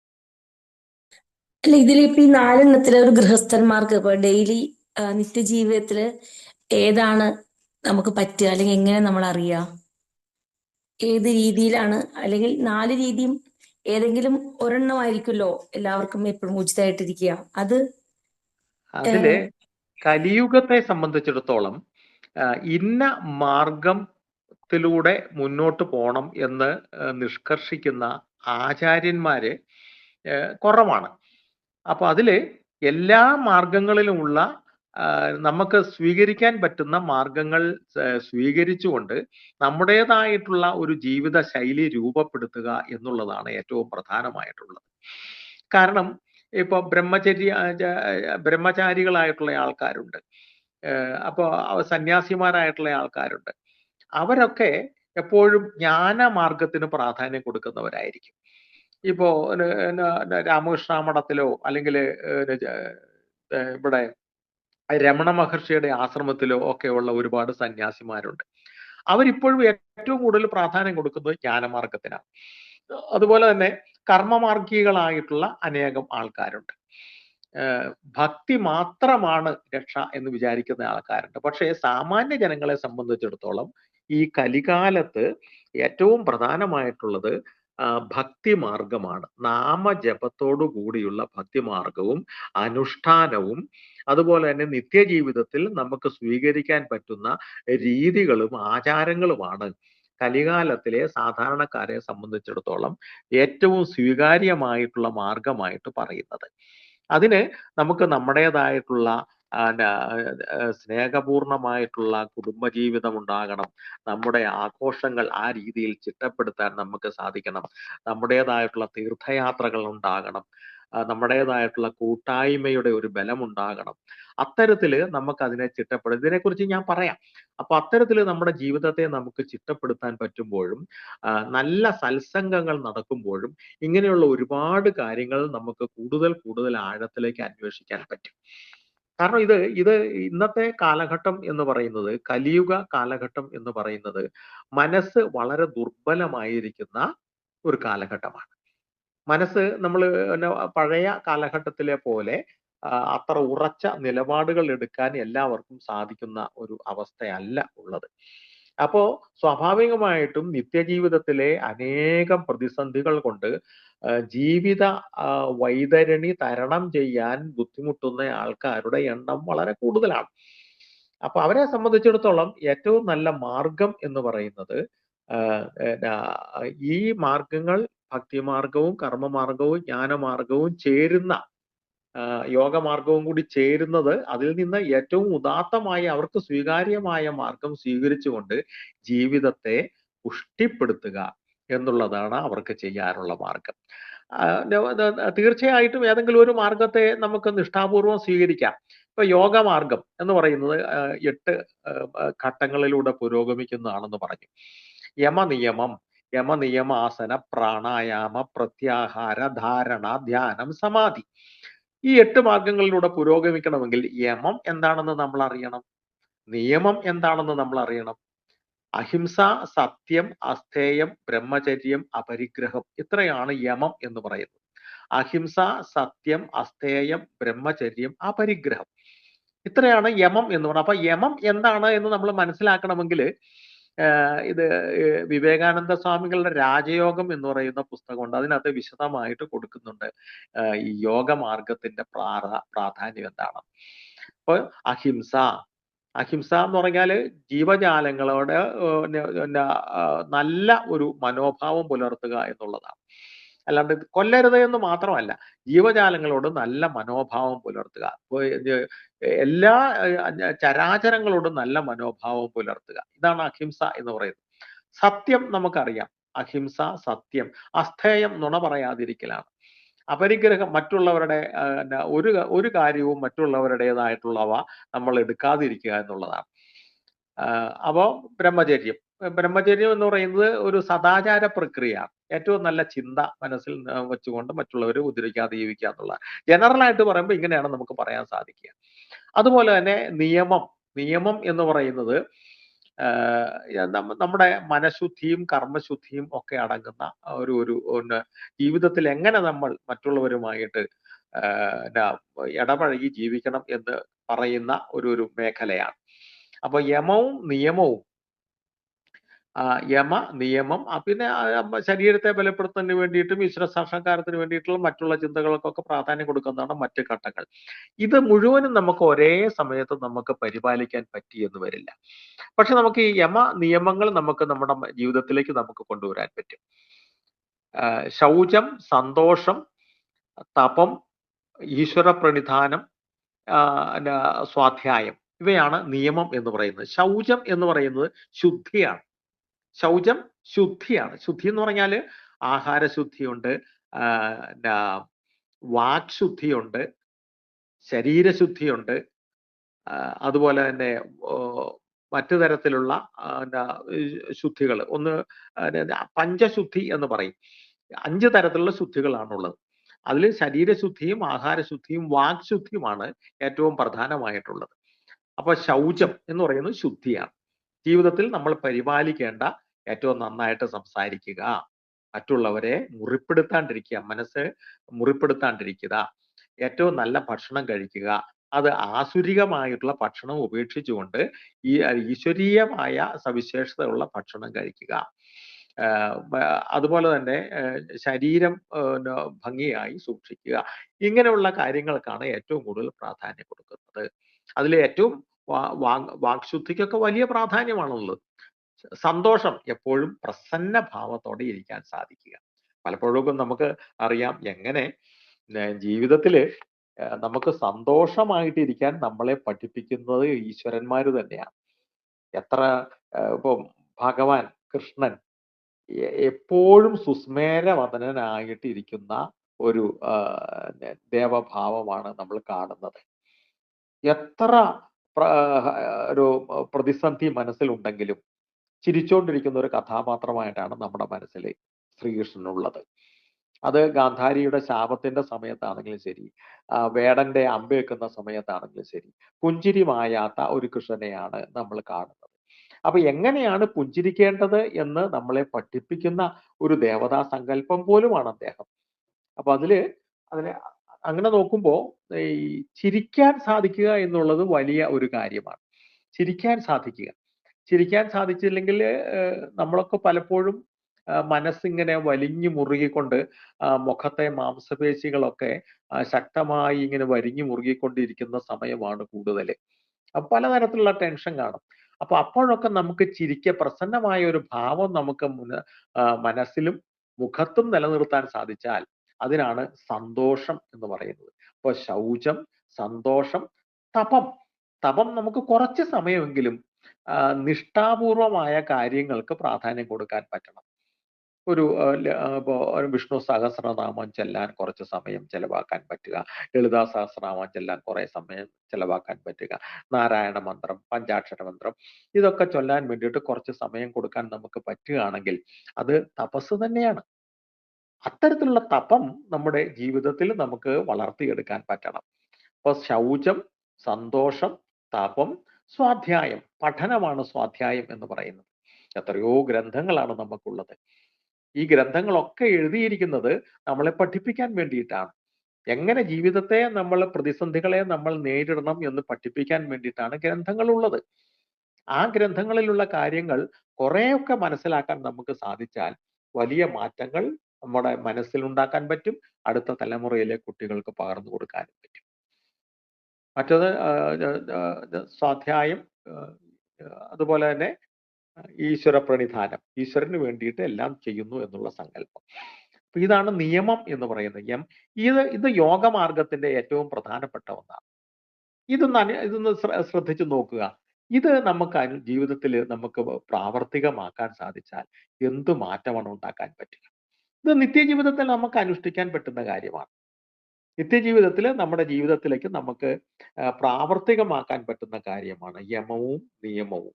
അല്ല, ഇതിലിപ്പോ ഈ 4 ഒരു ഗൃഹസ്ഥന്മാർക്ക് ഇപ്പൊ ഡെയിലി നിത്യജീവിതത്തില് ഏതാണ് നമുക്ക് പറ്റുക, അല്ലെങ്കിൽ എങ്ങനെ നമ്മൾ അറിയാം, ഏത് രീതിയിലാണ്, അല്ലെങ്കിൽ 4 രീതിയും ഏതെങ്കിലും ഒരെണ്ണമായിരിക്കുമല്ലോ എല്ലാവർക്കും എപ്പോഴും ഉചിതമായിട്ടിരിക്കുക. അതില് കലിയുഗത്തെ സംബന്ധിച്ചിടത്തോളം ഇന്ന മാർഗത്തിലൂടെ മുന്നോട്ട് പോണം എന്ന് നിഷ്കർഷിക്കുന്ന ആചാര്യന്മാര് കുറവാണ്. അപ്പൊ അതില് എല്ലാ മാർഗങ്ങളിലുമുള്ള നമുക്ക് സ്വീകരിക്കാൻ പറ്റുന്ന മാർഗങ്ങൾ സ്വീകരിച്ചുകൊണ്ട് നമ്മുടേതായിട്ടുള്ള ഒരു ജീവിത ശൈലി രൂപപ്പെടുത്തുക എന്നുള്ളതാണ് ഏറ്റവും പ്രധാനമായിട്ടുള്ളത്. കാരണം ഇപ്പൊ ബ്രഹ്മചാരികളായിട്ടുള്ള ആൾക്കാരുണ്ട്, അപ്പൊ സന്യാസിമാരായിട്ടുള്ള ആൾക്കാരുണ്ട്. അവരൊക്കെ എപ്പോഴും ജ്ഞാനമാർഗത്തിന് പ്രാധാന്യം കൊടുക്കുന്നവരായിരിക്കും. ഇപ്പോ രാമകൃഷ്ണ മഠത്തിലോ അല്ലെങ്കിൽ ഇവിടെ രമണ മഹർഷിയുടെ ആശ്രമത്തിലോ ഒക്കെ ഉള്ള ഒരുപാട് സന്യാസിമാരുണ്ട്. അവരിപ്പോഴും ഏറ്റവും കൂടുതൽ പ്രാധാന്യം കൊടുക്കുന്നത് ജ്ഞാനമാർഗത്തിനാണ്. അതുപോലെ തന്നെ കർമ്മമാർഗികളായിട്ടുള്ള അനേകം ആൾക്കാരുണ്ട്. ഭക്തി മാത്രമാണ് രക്ഷ എന്ന് വിചാരിക്കുന്ന ആൾക്കാരുണ്ട്. പക്ഷേ സാമാന്യ ജനങ്ങളെ സംബന്ധിച്ചിടത്തോളം ഈ കലികാലത്ത് ഏറ്റവും പ്രധാനമായിട്ടുള്ളത് ഭക്തിമാർഗമാണ്. നാമജപത്തോടു കൂടിയുള്ള ഭക്തിമാർഗവും അനുഷ്ഠാനവും അതുപോലെ തന്നെ നിത്യജീവിതത്തിൽ നമുക്ക് സ്വീകരിക്കാൻ പറ്റുന്ന രീതികളും ആചാരങ്ങളുമാണ് കലികാലത്തിലെ സാധാരണക്കാരെ സംബന്ധിച്ചിടത്തോളം ഏറ്റവും സ്വീകാര്യമായിട്ടുള്ള മാർഗമായിട്ട് പറയുന്നത്. അതിന് നമുക്ക് നമ്മുടേതായിട്ടുള്ള സ്നേഹപൂർണമായിട്ടുള്ള കുടുംബജീവിതം ഉണ്ടാകണം. നമ്മുടെ ആഘോഷങ്ങൾ ആ രീതിയിൽ ചിട്ടപ്പെടുത്താൻ നമുക്ക് സാധിക്കണം. നമ്മുടേതായിട്ടുള്ള തീർത്ഥയാത്രകൾ ഉണ്ടാകണം. നമ്മുടേതായിട്ടുള്ള കൂട്ടായ്മയുടെ ഒരു ബലമുണ്ടാകണം. അത്തരത്തില് നമുക്ക് അതിനെ ഇതിനെക്കുറിച്ച് ഞാൻ പറയാം. അപ്പൊ അത്തരത്തില് നമ്മുടെ ജീവിതത്തെ നമുക്ക് ചിട്ടപ്പെടുത്താൻ പറ്റുമ്പോഴും നല്ല സത്സംഗങ്ങൾ നടക്കുമ്പോഴും ഇങ്ങനെയുള്ള ഒരുപാട് കാര്യങ്ങൾ നമുക്ക് കൂടുതൽ ആഴത്തിലേക്ക് അന്വേഷിക്കാൻ പറ്റും. കാരണം ഇത് ഇന്നത്തെ കാലഘട്ടം എന്ന് പറയുന്നത്, കലിയുഗ കാലഘട്ടം എന്ന് പറയുന്നത് മനസ്സ് വളരെ ദുർബലമായിരിക്കുന്ന ഒരു കാലഘട്ടമാണ്. മനസ്സ് നമ്മൾ പഴയ കാലഘട്ടത്തിലെ പോലെ അത്ര ഉറച്ച നിലപാടുകൾ എടുക്കാൻ എല്ലാവർക്കും സാധിക്കുന്ന ഒരു അവസ്ഥയല്ല ഉള്ളത്. അപ്പോ സ്വാഭാവികമായിട്ടും നിത്യജീവിതത്തിലെ അനേകം പ്രതിസന്ധികൾ കൊണ്ട് ജീവിത വൈതരണി തരണം ചെയ്യാൻ ബുദ്ധിമുട്ടുന്ന ആൾക്കാരുടെ എണ്ണം വളരെ കൂടുതലാണ്. അപ്പൊ അവരെ സംബന്ധിച്ചിടത്തോളം ഏറ്റവും നല്ല മാർഗം എന്ന് പറയുന്നത് ഈ മാർഗങ്ങൾ, ഭക്തിമാർഗവും കർമ്മമാർഗവും ജ്ഞാനമാർഗവും ചേരുന്ന യോഗമാർഗവും കൂടി ചേരുന്നത്, അതിൽ നിന്ന് ഏറ്റവും ഉദാത്തമായ അവർക്ക് സ്വീകാര്യമായ മാർഗം സ്വീകരിച്ചുകൊണ്ട് ജീവിതത്തെ പുഷ്ടിപ്പെടുത്തുക എന്നുള്ളതാണ് അവർക്ക് ചെയ്യാനുള്ള മാർഗം. തീർച്ചയായിട്ടും ഏതെങ്കിലും ഒരു മാർഗത്തെ നമുക്ക് നിഷ്ഠാപൂർവം സ്വീകരിക്കാം. ഇപ്പൊ യോഗമാർഗം എന്ന് പറയുന്നത് 8 ഘട്ടങ്ങളിലൂടെ പുരോഗമിക്കുന്നതാണെന്ന് പറഞ്ഞു. യമനിയമം, യമനിയമാസന, പ്രാണായാമ, പ്രത്യാഹാര, ധാരണ, ധ്യാനം, സമാധി. ഈ 8 മാർഗങ്ങളിലൂടെ പുരോഗമിക്കണമെങ്കിൽ യമം എന്താണെന്ന് നമ്മൾ അറിയണം, നിയമം എന്താണെന്ന് നമ്മൾ അറിയണം, അഹിംസ, സത്യം, അസ്ഥേയം, ബ്രഹ്മചര്യം, അപരിഗ്രഹം, ഇത്രയാണ് യമം എന്ന് പറയുന്നത്. അഹിംസ, സത്യം, അസ്ഥേയം, ബ്രഹ്മചര്യം, അപരിഗ്രഹം, ഇത്രയാണ് യമം എന്ന് പറയുന്നത്. അപ്പൊ യമം എന്താണ് എന്ന് നമ്മൾ മനസ്സിലാക്കണമെങ്കിൽ ഇത് വിവേകാനന്ദ സ്വാമികളുടെ രാജയോഗം എന്ന് പറയുന്ന പുസ്തകമുണ്ട്. അതിനകത്ത് വിശദമായിട്ട് കൊടുക്കുന്നുണ്ട് ഈ യോഗമാർഗത്തിന്റെ പ്രാധാന്യം എന്താണ്. അപ്പൊ അഹിംസ, അഹിംസ എന്ന് പറഞ്ഞാൽ ജീവജാലങ്ങളോട് നല്ല ഒരു മനോഭാവം പുലർത്തുക എന്നുള്ളതാണ്. അല്ലാണ്ട് കൊല്ലരുത് എന്ന് മാത്രമല്ല, ജീവജാലങ്ങളോട് നല്ല മനോഭാവം പുലർത്തുക. എല്ലാ ചരാചരങ്ങളോടും നല്ല മനോഭാവം പുലർത്തുക, ഇതാണ് അഹിംസ എന്ന് പറയുന്നത്. സത്യം നമുക്കറിയാം, അഹിംസ, സത്യം. അസ്ഥേയം, നുണ പറയാതിരിക്കലാണ്. അപരിഗ്രഹം, മറ്റുള്ളവരുടെ ഒരു കാര്യവും മറ്റുള്ളവരുടേതായിട്ടുള്ളവ നമ്മൾ എടുക്കാതിരിക്കുക എന്നുള്ളതാണ്. അപ്പോ ബ്രഹ്മചര്യം, ബ്രഹ്മചര്യം എന്ന് പറയുന്നത് ഒരു സദാചാര പ്രക്രിയയാണ്. ഏറ്റവും നല്ല ചിന്ത മനസ്സിൽ വെച്ചുകൊണ്ട് മറ്റുള്ളവരെ ഉപദ്രവിക്കാതെ ജീവിക്കുക എന്നുള്ളതാണ്. ജനറൽ ആയിട്ട് പറയുമ്പോൾ ഇങ്ങനെയാണ് നമുക്ക് പറയാൻ സാധിക്കുക. അതുപോലെ തന്നെ നിയമം, നിയമം എന്ന് പറയുന്നത് നമ്മുടെ മനഃശുദ്ധിയും കർമ്മശുദ്ധിയും ഒക്കെ അടങ്ങുന്ന ഒരു ജീവിതത്തിൽ എങ്ങനെ നമ്മൾ മറ്റുള്ളവരുമായിട്ട് ഇടപഴകി ജീവിക്കണം എന്ന് പറയുന്ന ഒരു മേഖലയാണ്. അപ്പൊ യമവും നിയമവും, യമ, നിയമം, പിന്നെ ശരീരത്തെ ബലപ്പെടുത്തുന്നതിന് വേണ്ടിയിട്ടും ഈശ്വര സാക്ഷാത്കാരത്തിന് വേണ്ടിയിട്ടുള്ള മറ്റുള്ള ചിന്തകൾക്കൊക്കെ പ്രാധാന്യം കൊടുക്കുന്നതാണ് മറ്റു ഘട്ടങ്ങൾ. ഇത് മുഴുവനും നമുക്ക് ഒരേ സമയത്ത് നമുക്ക് പരിപാലിക്കാൻ പറ്റിയെന്ന് വരില്ല. പക്ഷെ നമുക്ക് ഈ യമ നിയമങ്ങൾ നമുക്ക് നമ്മുടെ ജീവിതത്തിലേക്ക് നമുക്ക് കൊണ്ടുവരാൻ പറ്റും. ശൗചം, സന്തോഷം, തപം, ഈശ്വര പ്രണിധാനം, സ്വാധ്യായം, ഇവയാണ് നിയമം എന്ന് പറയുന്നത്. ശൗചം എന്ന് പറയുന്നത് ശുദ്ധിയാണ്. ശൗചം ശുദ്ധിയാണ്. ശുദ്ധി എന്ന് പറഞ്ഞാൽ ആഹാരശുദ്ധിയുണ്ട്, വാക്ശുദ്ധിയുണ്ട്, ശരീരശുദ്ധിയുണ്ട്, അതുപോലെ തന്നെ മറ്റു തരത്തിലുള്ള ശുദ്ധികൾ. ഒന്ന് പഞ്ചശുദ്ധി എന്ന് പറയും. 5 തരത്തിലുള്ള ശുദ്ധികളാണുള്ളത്. അതിൽ ശരീരശുദ്ധിയും ആഹാരശുദ്ധിയും വാക്ശുദ്ധിയുമാണ് ഏറ്റവും പ്രധാനമായിട്ടുള്ളത്. അപ്പൊ ശൗചം എന്ന് പറയുന്നത് ശുദ്ധിയാണ്. ജീവിതത്തിൽ നമ്മൾ പരിപാലിക്കേണ്ട, ഏറ്റവും നന്നായിട്ട് സംസാരിക്കുക, മറ്റുള്ളവരെ മുറിപ്പെടുത്താണ്ടിരിക്കുക, മനസ്സ് മുറിപ്പെടുത്താണ്ടിരിക്കുക, ഏറ്റവും നല്ല ഭക്ഷണം കഴിക്കുക, അത് ആസുരികമായിട്ടുള്ള ഭക്ഷണം ഉപേക്ഷിച്ചുകൊണ്ട് ഈ ഈശ്വരീയമായ സവിശേഷതയുള്ള ഭക്ഷണം കഴിക്കുക. അതുപോലെ തന്നെ ശരീരം ഭംഗിയായി സൂക്ഷിക്കുക. ഇങ്ങനെയുള്ള കാര്യങ്ങൾക്കാണ് ഏറ്റവും കൂടുതൽ പ്രാധാന്യം കൊടുക്കുന്നത്. അതിൽ ഏറ്റവും വാക്ശുദ്ധിക്കൊക്കെ വലിയ പ്രാധാന്യമാണുള്ളത്. സന്തോഷം, എപ്പോഴും പ്രസന്ന ഭാവത്തോടെ ഇരിക്കാൻ സാധിക്കുക. പലപ്പോഴും നമുക്ക് അറിയാം എങ്ങനെ ജീവിതത്തില് നമുക്ക് സന്തോഷമായിട്ട് ഇരിക്കാൻ നമ്മളെ പഠിപ്പിക്കുന്നത് ഈശ്വരന്മാര് തന്നെയാണ്. എത്ര ഇപ്പൊ ഭഗവാൻ കൃഷ്ണൻ എപ്പോഴും സുസ്മേരവദനായിട്ട് ഇരിക്കുന്ന ഒരു ദേവഭാവമാണ് നമ്മൾ കാണുന്നത്. എത്ര ഒരു പ്രതിസന്ധി മനസ്സിലുണ്ടെങ്കിലും ചിരിച്ചുകൊണ്ടിരിക്കുന്ന ഒരു കഥാപാത്രമായിട്ടാണ് നമ്മുടെ മനസ്സിൽ ശ്രീകൃഷ്ണനുള്ളത്. അത് ഗാന്ധാരിയുടെ ശാപത്തിന്റെ സമയത്താണെങ്കിലും ശരി, വേടന്റെ അമ്പ് വെക്കുന്ന സമയത്താണെങ്കിലും ശരി, പുഞ്ചിരി മായാത്ത ഒരു കൃഷ്ണനെയാണ് നമ്മൾ കാണുന്നത്. അപ്പൊ എങ്ങനെയാണ് പുഞ്ചിരിക്കേണ്ടത് എന്ന് നമ്മളെ പഠിപ്പിക്കുന്ന ഒരു ദേവതാ സങ്കല്പം പോലുമാണ് അദ്ദേഹം. അപ്പൊ അതിന് അങ്ങനെ നോക്കുമ്പോൾ ഈ ചിരിക്കാൻ സാധിക്കുക എന്നുള്ളത് വലിയ ഒരു കാര്യമാണ്. ചിരിക്കാൻ സാധിക്കുക, ചിരിക്കാൻ സാധിച്ചില്ലെങ്കിൽ നമ്മളൊക്കെ പലപ്പോഴും മനസ്സിങ്ങനെ വലിഞ്ഞു മുറുകിക്കൊണ്ട് മുഖത്തെ മാംസപേശികളൊക്കെ ശക്തമായി ഇങ്ങനെ വലിഞ്ഞു മുറുകിക്കൊണ്ടിരിക്കുന്ന സമയമാണ് കൂടുതൽ. പലതരത്തിലുള്ള ടെൻഷൻ കാണും. അപ്പൊ അപ്പോഴൊക്കെ നമുക്ക് പ്രസന്നമായ ഒരു ഭാവം നമുക്ക് മനസ്സിലും മുഖത്തും നിലനിർത്താൻ സാധിച്ചാൽ അതിനാണ് സന്തോഷം എന്ന് പറയുന്നത്. അപ്പൊ ശൗചം, സന്തോഷം, തപം. തപം നമുക്ക് കുറച്ച് സമയമെങ്കിലും നിഷ്ഠാപൂർവമായ കാര്യങ്ങൾക്ക് പ്രാധാന്യം കൊടുക്കാൻ പറ്റണം. ഇപ്പോ വിഷ്ണു സഹസ്രനാമം ചെല്ലാൻ കുറച്ച് സമയം ചെലവാക്കാൻ പറ്റുക, ലളിതാ സഹസ്രനാമം ചെല്ലാൻ കുറെ സമയം ചെലവാക്കാൻ പറ്റുക, നാരായണ മന്ത്രം, പഞ്ചാക്ഷര മന്ത്രം, ഇതൊക്കെ ചൊല്ലാൻ വേണ്ടിയിട്ട് കുറച്ച് സമയം കൊടുക്കാൻ നമുക്ക് പറ്റുകയാണെങ്കിൽ അത് തപസ് തന്നെയാണ്. അത്തരത്തിലുള്ള തപം നമ്മുടെ ജീവിതത്തിൽ നമുക്ക് വളർത്തിയെടുക്കാൻ പറ്റണം. അപ്പൊ ശൗചം, സന്തോഷം, തപം, സ്വാധ്യായം, പഠനമാണ് സ്വാധ്യായം എന്ന് പറയുന്നത്. എത്രയോ ഗ്രന്ഥങ്ങളാണ് നമുക്കുള്ളത്. ഈ ഗ്രന്ഥങ്ങളൊക്കെ എഴുതിയിരിക്കുന്നത് നമ്മളെ പഠിപ്പിക്കാൻ വേണ്ടിയിട്ടാണ്. എങ്ങനെ ജീവിതത്തെ പ്രതിസന്ധികളെ നമ്മൾ നേരിടണം എന്ന് പഠിപ്പിക്കാൻ വേണ്ടിയിട്ടാണ് ഗ്രന്ഥങ്ങളുള്ളത്. ആ ഗ്രന്ഥങ്ങളിലുള്ള കാര്യങ്ങൾ കുറെയൊക്കെ മനസ്സിലാക്കാൻ നമുക്ക് സാധിച്ചാൽ വലിയ മാറ്റങ്ങൾ നമ്മുടെ മനസ്സിൽ ഉണ്ടാക്കാൻ പറ്റും, അടുത്ത തലമുറയിലെ കുട്ടികൾക്ക് പകർന്നു കൊടുക്കാനും പറ്റും. മറ്റത് സ്വാധ്യായം, അതുപോലെ തന്നെ ഈശ്വര പ്രണിധാനം, ഈശ്വരന് വേണ്ടിയിട്ട് എല്ലാം ചെയ്യുന്നു എന്നുള്ള സങ്കല്പം. ഇതാണ് നിയമം എന്ന് പറയുന്നത്. ഇത് യോഗമാർഗത്തിന്റെ ഏറ്റവും പ്രധാനപ്പെട്ട ഒന്നാണ്. ഇതൊന്ന് ശ്രദ്ധിച്ചു നോക്കുക. ഇത് നമുക്ക് ജീവിതത്തിൽ നമുക്ക് പ്രാവർത്തികമാക്കാൻ സാധിച്ചാൽ എന്ത് മാറ്റമാണ് ഉണ്ടാക്കാൻ പറ്റുക. ഇത് നിത്യജീവിതത്തിൽ നമുക്ക് അനുഷ്ഠിക്കാൻ പറ്റുന്ന കാര്യമാണ്. നിത്യജീവിതത്തിൽ നമ്മുടെ ജീവിതത്തിലേക്ക് നമുക്ക് പ്രാവർത്തികമാക്കാൻ പറ്റുന്ന കാര്യമാണ് യമവും നിയമവും.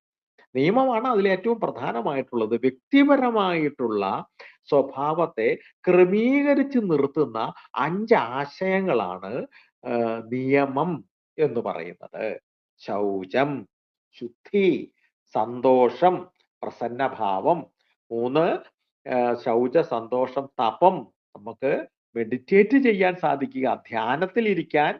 നിയമമാണ് അതിൽ ഏറ്റവും പ്രധാനമായിട്ടുള്ളത്. വ്യക്തിപരമായിട്ടുള്ള സ്വഭാവത്തെ ക്രമീകരിച്ച് നിർത്തുന്ന 5 ആശയങ്ങളാണ് നിയമം എന്ന് പറയുന്നത്. ശൗചം, ശുദ്ധി, സന്തോഷം, പ്രസന്നഭാവം. 3 ശൗച, സന്തോഷം, തപം. നമുക്ക് മെഡിറ്റേറ്റ് ചെയ്യാൻ സാധിക്കുക, ധ്യാനത്തിൽ ഇരിക്കാൻ.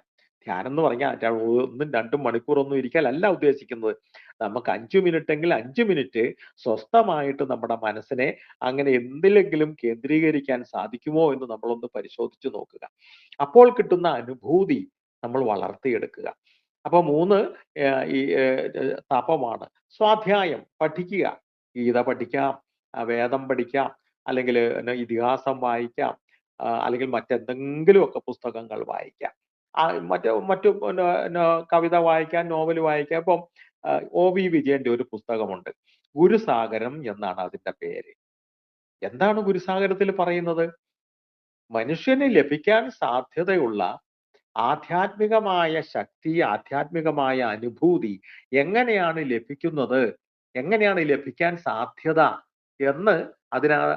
ധ്യാനം എന്ന് പറഞ്ഞാൽ 1-2 മണിക്കൂറൊന്നും ഇരിക്കാനല്ല ഉദ്ദേശിക്കുന്നത്. നമുക്ക് 5 മിനിറ്റ് എങ്കിൽ 5 മിനിറ്റ് സ്വസ്ഥമായിട്ട് നമ്മുടെ മനസ്സിനെ അങ്ങനെ എന്തിലെങ്കിലും കേന്ദ്രീകരിക്കാൻ സാധിക്കുമോ എന്ന് നമ്മളൊന്ന് പരിശോധിച്ചു നോക്കുക. അപ്പോൾ കിട്ടുന്ന അനുഭൂതി നമ്മൾ വളർത്തിയെടുക്കുക. അപ്പൊ 3 ഈ തപമാണ്. സ്വാധ്യായം, പഠിക്കുക. ഗീത പഠിക്കാം, വേദം പഠിക്കാം, അല്ലെങ്കിൽ ഇതിഹാസം വായിക്കാം, അല്ലെങ്കിൽ മറ്റെന്തെങ്കിലുമൊക്കെ പുസ്തകങ്ങൾ വായിക്കാം, മറ്റു കവിത വായിക്കാം, നോവൽ വായിക്കാം. ഇപ്പം OV വിജയന്റെ ഒരു പുസ്തകമുണ്ട്, ഗുരുസാഗരം എന്നാണ് അതിന്റെ പേര്. എന്താണ് ഗുരുസാഗരത്തിൽ പറയുന്നത്? മനുഷ്യന് ലഭിക്കാൻ സാധ്യതയുള്ള ആധ്യാത്മികമായ ശക്തി, ആധ്യാത്മികമായ അനുഭൂതി എങ്ങനെയാണ് ലഭിക്കുന്നത്, എങ്ങനെയാണ് ലഭിക്കാൻ സാധ്യത എന്ന്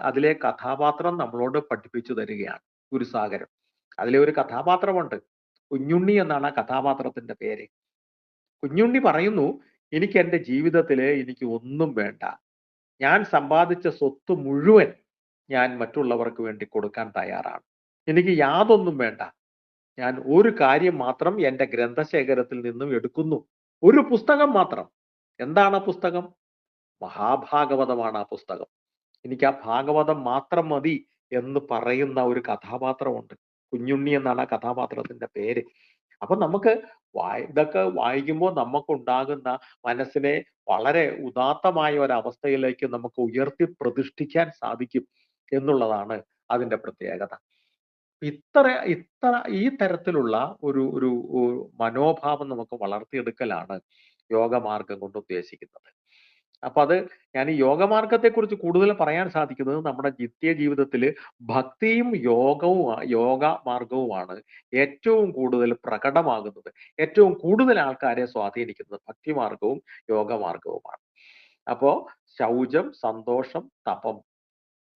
അതിലെ കഥാപാത്രം നമ്മളോട് പഠിപ്പിച്ചു തരികയാണ് ഗുരുസാഗരം. അതിലെ ഒരു കഥാപാത്രമുണ്ട്, കുഞ്ഞുണ്ണി എന്നാണ് ആ കഥാപാത്രത്തിന്റെ പേര്. കുഞ്ഞുണ്ണി പറയുന്നു, എനിക്ക് എൻ്റെ ജീവിതത്തിൽ എനിക്ക് ഒന്നും വേണ്ട, ഞാൻ സമ്പാദിച്ച സ്വത്ത് മുഴുവൻ ഞാൻ മറ്റുള്ളവർക്ക് വേണ്ടി കൊടുക്കാൻ തയ്യാറാണ്, എനിക്ക് യാതൊന്നും വേണ്ട, ഞാൻ ഒരു കാര്യം മാത്രം എൻ്റെ ഗ്രന്ഥശേഖരത്തിൽ നിന്നും എടുക്കുന്നു, ഒരു പുസ്തകം മാത്രം. എന്താണ് ആ പുസ്തകം? മഹാഭാഗവതമാണ് ആ പുസ്തകം. എനിക്ക് ആ ഭാഗവതം മാത്രം മതി എന്ന് പറയുന്ന ഒരു കഥാപാത്രമുണ്ട്. കുഞ്ഞുണ്ണി എന്നാണ് ആ കഥാപാത്രത്തിന്റെ പേര്. അപ്പൊ നമുക്ക് ഇതൊക്കെ വായിക്കുമ്പോൾ നമുക്കുണ്ടാകുന്ന മനസ്സിനെ വളരെ ഉദാത്തമായ ഒരവസ്ഥയിലേക്ക് നമുക്ക് ഉയർത്തി പ്രതിഷ്ഠിക്കാൻ സാധിക്കും എന്നുള്ളതാണ് അതിന്റെ പ്രത്യേകത. ഈ തരത്തിലുള്ള ഒരു മനോഭാവം നമുക്ക് വളർത്തിയെടുക്കലാണ് യോഗമാർഗം കൊണ്ട് ഉദ്ദേശിക്കുന്നത്. അപ്പൊ ഞാൻ ഈ യോഗമാർഗത്തെക്കുറിച്ച് കൂടുതൽ പറയാൻ സാധിക്കുന്നത് നമ്മുടെ നിത്യ ജീവിതത്തിൽ ഭക്തിയും യോഗ മാർഗവുമാണ് ഏറ്റവും കൂടുതൽ പ്രകടമാകുന്നത്. ഏറ്റവും കൂടുതൽ ആൾക്കാരെ സ്വാധീനിക്കുന്നത് ഭക്തിമാർഗവും യോഗമാർഗവുമാണ്. അപ്പോ ശൗചം, സന്തോഷം, തപം,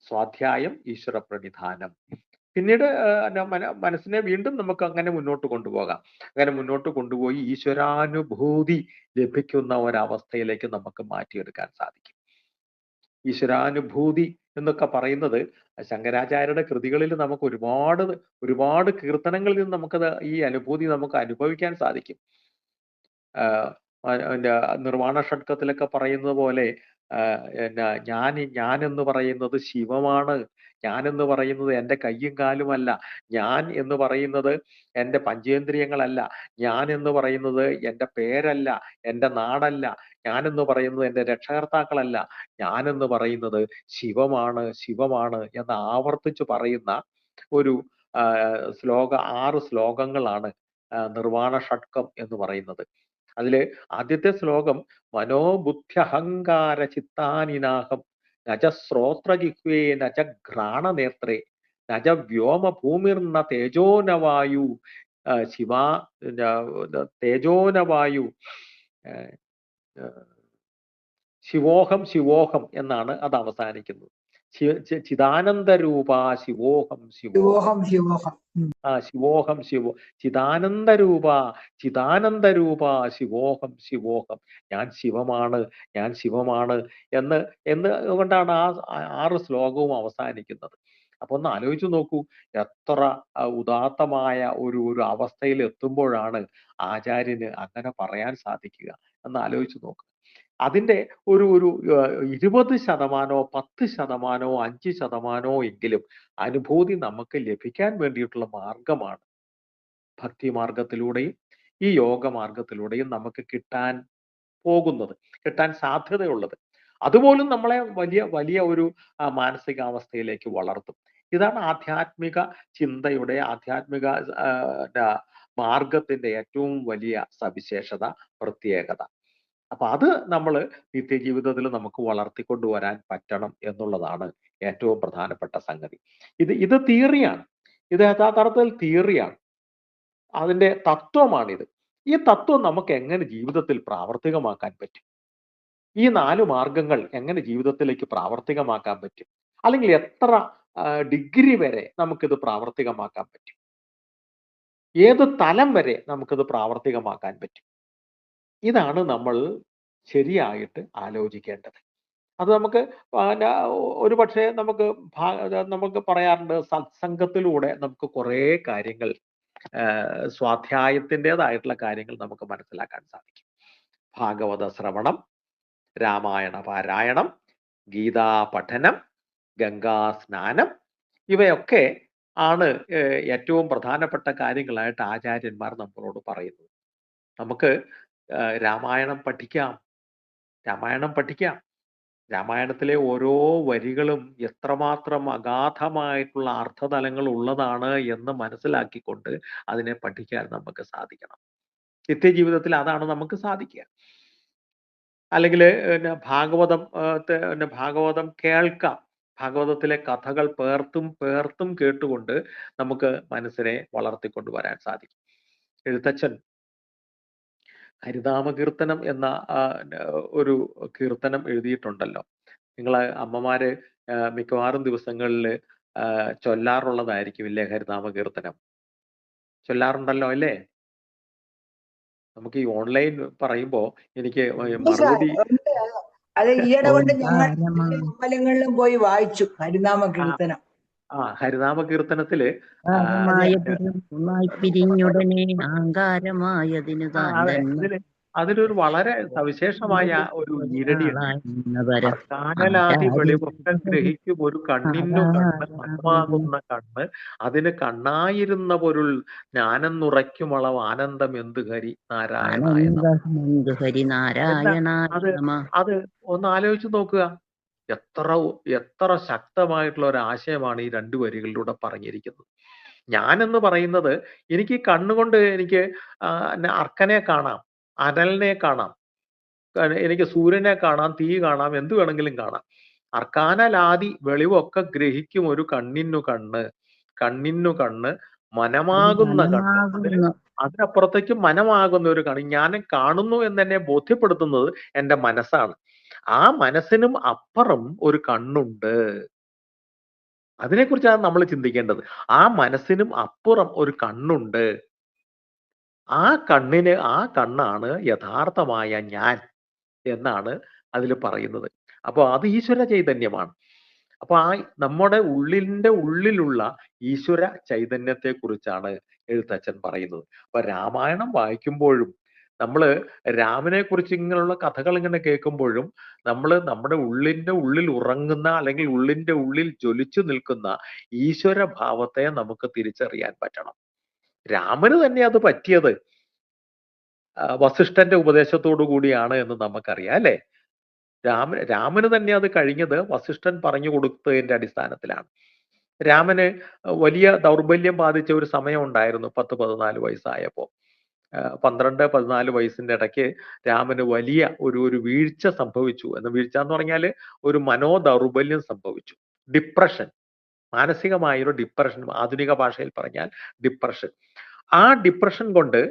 സ്വാധ്യായം, ഈശ്വര പ്രണിധാനം. പിന്നീട് മനസ്സിനെ വീണ്ടും നമുക്ക് അങ്ങനെ മുന്നോട്ട് കൊണ്ടുപോകാം. അങ്ങനെ മുന്നോട്ട് കൊണ്ടുപോയി ഈശ്വരാനുഭൂതി ലഭിക്കുന്ന ഒരവസ്ഥയിലേക്ക് നമുക്ക് മാറ്റിയെടുക്കാൻ സാധിക്കും. ഈശ്വരാനുഭൂതി എന്നൊക്കെ പറയുന്നത് ശങ്കരാചാര്യരുടെ കൃതികളിൽ നമുക്ക് ഒരുപാട് കീർത്തനങ്ങളിൽ നിന്ന് നമുക്കത് ഈ അനുഭൂതി നമുക്ക് അനുഭവിക്കാൻ സാധിക്കും. നിർവാണ ഷഡ്കത്തിലൊക്കെ പറയുന്നത് പോലെ ഞാൻ എന്ന് പറയുന്നത് ശിവമാണ്, ഞാൻ എന്ന് പറയുന്നത് എൻ്റെ കയ്യും കാലുമല്ല, ഞാൻ എന്ന് പറയുന്നത് എൻ്റെ പഞ്ചേന്ദ്രിയങ്ങളല്ല, ഞാൻ എന്ന് പറയുന്നത് എൻ്റെ പേരല്ല, എൻ്റെ നാടല്ല, ഞാൻ എന്ന് പറയുന്നത് എൻ്റെ രക്ഷകർത്താക്കളല്ല, ഞാൻ എന്ന് പറയുന്നത് ശിവമാണ് എന്ന് ആവർത്തിച്ച് പറയുന്ന ഒരു 6 ശ്ലോകങ്ങളാണ് നിർവാണ ഷഡ്കം എന്ന് പറയുന്നത്. അതില് ആദ്യത്തെ ശ്ലോകം മനോബുദ്ധ്യഹങ്കാര ചിത്താനിനാഹം നജ ശ്രോത്രജിഹ്വേ നജ ഘ്രാണനേത്രേ നജ വ്യോമഭൂമിർന തേജോനവായു തേജോനവായു ശിവോഹം എന്നാണ് അത് അവസാനിക്കുന്നത്. ചിദാനന്ദരൂപ ശിവോഹം ശിവോഹം ശിവോഹം ശിവോഹം ചിദാനന്ദരൂപ ശിവോഹം ശിവോഹം, ഞാൻ ശിവമാണ്, ഞാൻ ശിവമാണ് എന്ന് കൊണ്ടാണ് ആ 6 ശ്ലോകവും അവസാനിക്കുന്നത്. അപ്പൊ ഒന്ന് ആലോചിച്ചു നോക്കൂ, എത്ര ഉദാത്തമായ ഒരു അവസ്ഥയിൽ എത്തുമ്പോഴാണ് ആചാര്യന് അങ്ങനെ പറയാൻ സാധിക്കുക എന്ന് ആലോചിച്ചു നോക്കുക. അതിന്റെ ഒരു 20% 10% 5% എങ്കിലും അനുഭൂതി നമുക്ക് ലഭിക്കാൻ വേണ്ടിയിട്ടുള്ള മാർഗമാണ് ഭക്തി മാർഗത്തിലൂടെയും ഈ യോഗ മാർഗത്തിലൂടെയും നമുക്ക് കിട്ടാൻ സാധ്യതയുള്ളത്. അതുപോലും നമ്മളെ വലിയ ഒരു മാനസികാവസ്ഥയിലേക്ക് വളർത്തും. ഇതാണ് ആധ്യാത്മിക ചിന്തയുടെ, ആധ്യാത്മിക മാർഗത്തിന്റെ ഏറ്റവും വലിയ സവിശേഷത, പ്രത്യേകത. അപ്പൊ അത് നമ്മൾ നിത്യജീവിതത്തിൽ നമുക്ക് വളർത്തിക്കൊണ്ടുവരാൻ പറ്റണം എന്നുള്ളതാണ് ഏറ്റവും പ്രധാനപ്പെട്ട സംഗതി. ഇത് തിയറിയാണ്, ഇത് യഥാർത്ഥത്തിൽ തിയറിയാണ്, അതിന്റെ തത്വമാണിത്. ഈ തത്വം നമുക്ക് എങ്ങനെ ജീവിതത്തിൽ പ്രാവർത്തികമാക്കാൻ പറ്റും? ഈ 4 മാർഗങ്ങൾ എങ്ങനെ ജീവിതത്തിലേക്ക് പ്രാവർത്തികമാക്കാൻ പറ്റും? അല്ലെങ്കിൽ എത്ര ഡിഗ്രി വരെ നമുക്കിത് പ്രാവർത്തികമാക്കാൻ പറ്റും? ഏത് തലം വരെ നമുക്കിത് പ്രാവർത്തികമാക്കാൻ പറ്റും? ഇതാണ് നമ്മൾ ശരിയായിട്ട് ആലോചിക്കേണ്ടത്. അത് നമുക്ക് ഒരു പക്ഷേ നമുക്ക് പറയാറുണ്ട്, സത്സംഗത്തിലൂടെ നമുക്ക് കുറേ കാര്യങ്ങൾ, സ്വാധ്യായത്തിൻ്റെതായിട്ടുള്ള കാര്യങ്ങൾ നമുക്ക് മനസ്സിലാക്കാൻ സാധിക്കും. ഭാഗവത ശ്രവണം, രാമായണ പാരായണം, ഗീതാ പഠനം, ഗംഗാ സ്നാനം, ഇവയൊക്കെ ആണ് ഏറ്റവും പ്രധാനപ്പെട്ട കാര്യങ്ങളായിട്ട് ആചാര്യന്മാർ നമ്മളോട് പറയുന്നത്. നമുക്ക് രാമായണം പഠിക്കാം. രാമായണത്തിലെ ഓരോ വരികളും എത്രമാത്രം അഗാധമായിട്ടുള്ള അർത്ഥതലങ്ങൾ ഉള്ളതാണ് എന്ന് മനസ്സിലാക്കിക്കൊണ്ട് അതിനെ പഠിക്കാൻ നമുക്ക് സാധിക്കണം. നിത്യജീവിതത്തിൽ അതാണ് നമുക്ക് സാധിക്കുക. അല്ലെങ്കിൽ ഭാഗവതം കേൾക്കാം. ഭാഗവതത്തിലെ കഥകൾ പേർത്തും കേട്ടുകൊണ്ട് നമുക്ക് മനസ്സിനെ വളർത്തിക്കൊണ്ടുവരാൻ സാധിക്കും. എഴുത്തച്ഛൻ ഹരിനാമകീർത്തനം എന്ന ഒരു കീർത്തനം എഴുതിയിട്ടുണ്ടല്ലോ. നിങ്ങൾ അമ്മമാര് മിക്കവാറും ദിവസങ്ങളിൽ ചൊല്ലാറുള്ളതായിരിക്കും ഇല്ലേ? ഹരിനാമകീർത്തനം ചൊല്ലാറുണ്ടല്ലോ അല്ലേ? നമുക്ക് ഈ ഓൺലൈൻ പറയുമ്പോ എനിക്ക് മറുപടി അത് ഈയിടെ കൊണ്ട് ഞങ്ങൾ അമ്പലങ്ങളിലും പോയി വായിച്ചു ഹരിനാമ കീർത്തനം. ഹരിനാമ കീർത്തനത്തില് അതിലൊരു വളരെ സവിശേഷമായ ഒരു ഈരടിയുണ്ട്. കാനലാതി വെളിവൊക്കെ ഗ്രഹിക്കും ഒരു കണ്ണിനു കണ്ണ് മനമാകുന്ന കണ്ണ്, അതിന് കണ്ണായിരുന്ന പൊരുൾ ജ്ഞാനെന്നുറയ്ക്കുമളവ് ആനന്ദം എന്ത് ഹരി നാരായണ. അത് ഒന്ന് ആലോചിച്ച് നോക്കുക. എത്ര ശക്തമായിട്ടുള്ള ഒരു ആശയമാണ് ഈ 2 വരികളിലൂടെ പറഞ്ഞിരിക്കുന്നത്. ഞാനെന്ന് പറയുന്നത്, എനിക്ക് കണ്ണുകൊണ്ട് എനിക്ക് അർക്കനെ കാണാം, അനലിനെ കാണാം, എനിക്ക് സൂര്യനെ കാണാം, തീ കാണാം, എന്ത് വേണമെങ്കിലും കാണാം. അർക്കാനലാദി വെളിവൊക്കെ ഗ്രഹിക്കും ഒരു കണ്ണിനു കണ്ണ് മനമാകുന്ന കണ്ണ്, അതിനപ്പുറത്തേക്ക് മനമാകുന്ന ഒരു കണ്ണ്. ഞാൻ കാണുന്നു എന്നെ ബോധ്യപ്പെടുത്തുന്നത് എൻ്റെ മനസ്സാണ്. ആ മനസ്സിനും അപ്പുറം ഒരു കണ്ണുണ്ട്. അതിനെക്കുറിച്ചാണ് നമ്മൾ ചിന്തിക്കേണ്ടത്. ആ മനസ്സിനും അപ്പുറം ഒരു കണ്ണുണ്ട്. ആ കണ്ണാണ് യഥാർത്ഥമായ ഞാൻ എന്നാണ് അതിൽ പറയുന്നത്. അപ്പോൾ അത് ഈശ്വര ചൈതന്യമാണ്. അപ്പൊ നമ്മുടെ ഉള്ളിലുള്ള ഈശ്വര ചൈതന്യത്തെ കുറിച്ചാണ് എഴുത്തച്ഛൻ പറയുന്നത്. അപ്പൊ രാമായണം വായിക്കുമ്പോഴും നമ്മള് രാമനെ കുറിച്ച് ഇങ്ങനെയുള്ള കഥകൾ ഇങ്ങനെ കേൾക്കുമ്പോഴും നമ്മുടെ ഉള്ളിൽ ഉറങ്ങുന്ന, അല്ലെങ്കിൽ ഉള്ളിൽ ജ്വലിച്ചു നിൽക്കുന്ന ഈശ്വര ഭാവത്തെ നമുക്ക് തിരിച്ചറിയാൻ പറ്റണം. രാമന് തന്നെ അത് പറ്റിയത് വസിഷ്ഠന്റെ ഉപദേശത്തോടു കൂടിയാണ് എന്ന് നമുക്കറിയാം അല്ലെ? രാമന് തന്നെ അത് കഴിഞ്ഞത് വസിഷ്ഠൻ പറഞ്ഞു കൊടുത്തതിന്റെ അടിസ്ഥാനത്തിലാണ്. രാമന് വലിയ ദൗർബല്യം ബാധിച്ച ഒരു സമയം ഉണ്ടായിരുന്നു 10-14 വയസ്സായപ്പോ. 12-14 വയസ്സിന്റെ ഇടയ്ക്ക് രാമന് വലിയ ഒരു വീഴ്ച സംഭവിച്ചു. വീഴ്ച എന്ന് പറഞ്ഞാൽ ഒരു മനോദൗർബല്യം സംഭവിച്ചു. ഡിപ്രഷൻ, മാനസികമായൊരു ഡിപ്രഷൻ, ആധുനിക ഭാഷയിൽ പറഞ്ഞാൽ ഡിപ്രഷൻ. ആ ഡിപ്രഷൻ കൊണ്ട്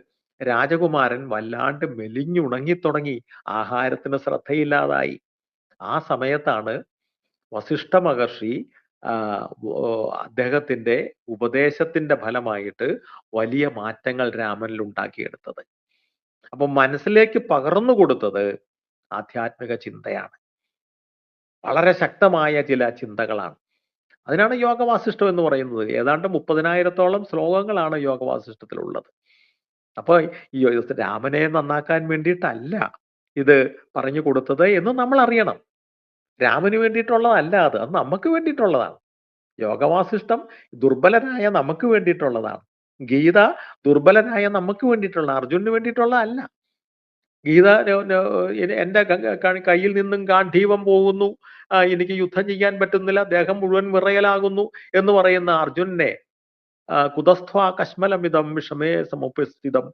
രാജകുമാരൻ വല്ലാണ്ട് മെലിഞ്ഞുണങ്ങി തുടങ്ങി. ആഹാരത്തിന് ശ്രദ്ധയില്ലാതായി. ആ സമയത്താണ് വസിഷ്ഠ മഹർഷി അദ്ദേഹത്തിന്റെ ഉപദേശത്തിന്റെ ഫലമായിട്ട് വലിയ മാറ്റങ്ങൾ രാമനിൽ ഉണ്ടാക്കിയെടുത്തത്. അപ്പൊ മനസ്സിലേക്ക് പകർന്നു കൊടുത്തത് ആധ്യാത്മിക ചിന്തയാണ്, വളരെ ശക്തമായ ചില ചിന്തകളാണ്. അതിനാണ് യോഗവാസിഷ്ഠം എന്ന് പറയുന്നത്. ഏതാണ്ട് 30,000-ഓളം ശ്ലോകങ്ങളാണ് യോഗവാസിഷ്ഠത്തിലുള്ളത്. അപ്പൊ ഈ രാമനെ നന്നാക്കാൻ വേണ്ടിയിട്ടല്ല ഇത് പറഞ്ഞു കൊടുത്തത് എന്ന് നമ്മൾ അറിയണം. രാമന് വേണ്ടിയിട്ടുള്ളതല്ല, അത് നമുക്ക് വേണ്ടിയിട്ടുള്ളതാണ്. യോഗവാസിഷ്ടം ദുർബലനായ നമുക്ക് വേണ്ടിയിട്ടുള്ളതാണ്. ഗീത ദുർബലനായ നമുക്ക് വേണ്ടിയിട്ടുള്ള, അർജുനന് വേണ്ടിയിട്ടുള്ളതല്ല. ഗീത എന്റെ കയ്യിൽ നിന്നും ഗാന്ധീവം പോകുന്നു, എനിക്ക് യുദ്ധം ചെയ്യാൻ പറ്റുന്നില്ല, ദേഹം മുഴുവൻ വിറയലാകുന്നു എന്ന് പറയുന്ന അർജുനനെ കുതസ്ഥ കശ്മലമിതം വിഷമേ സമുപസ്ഥിതം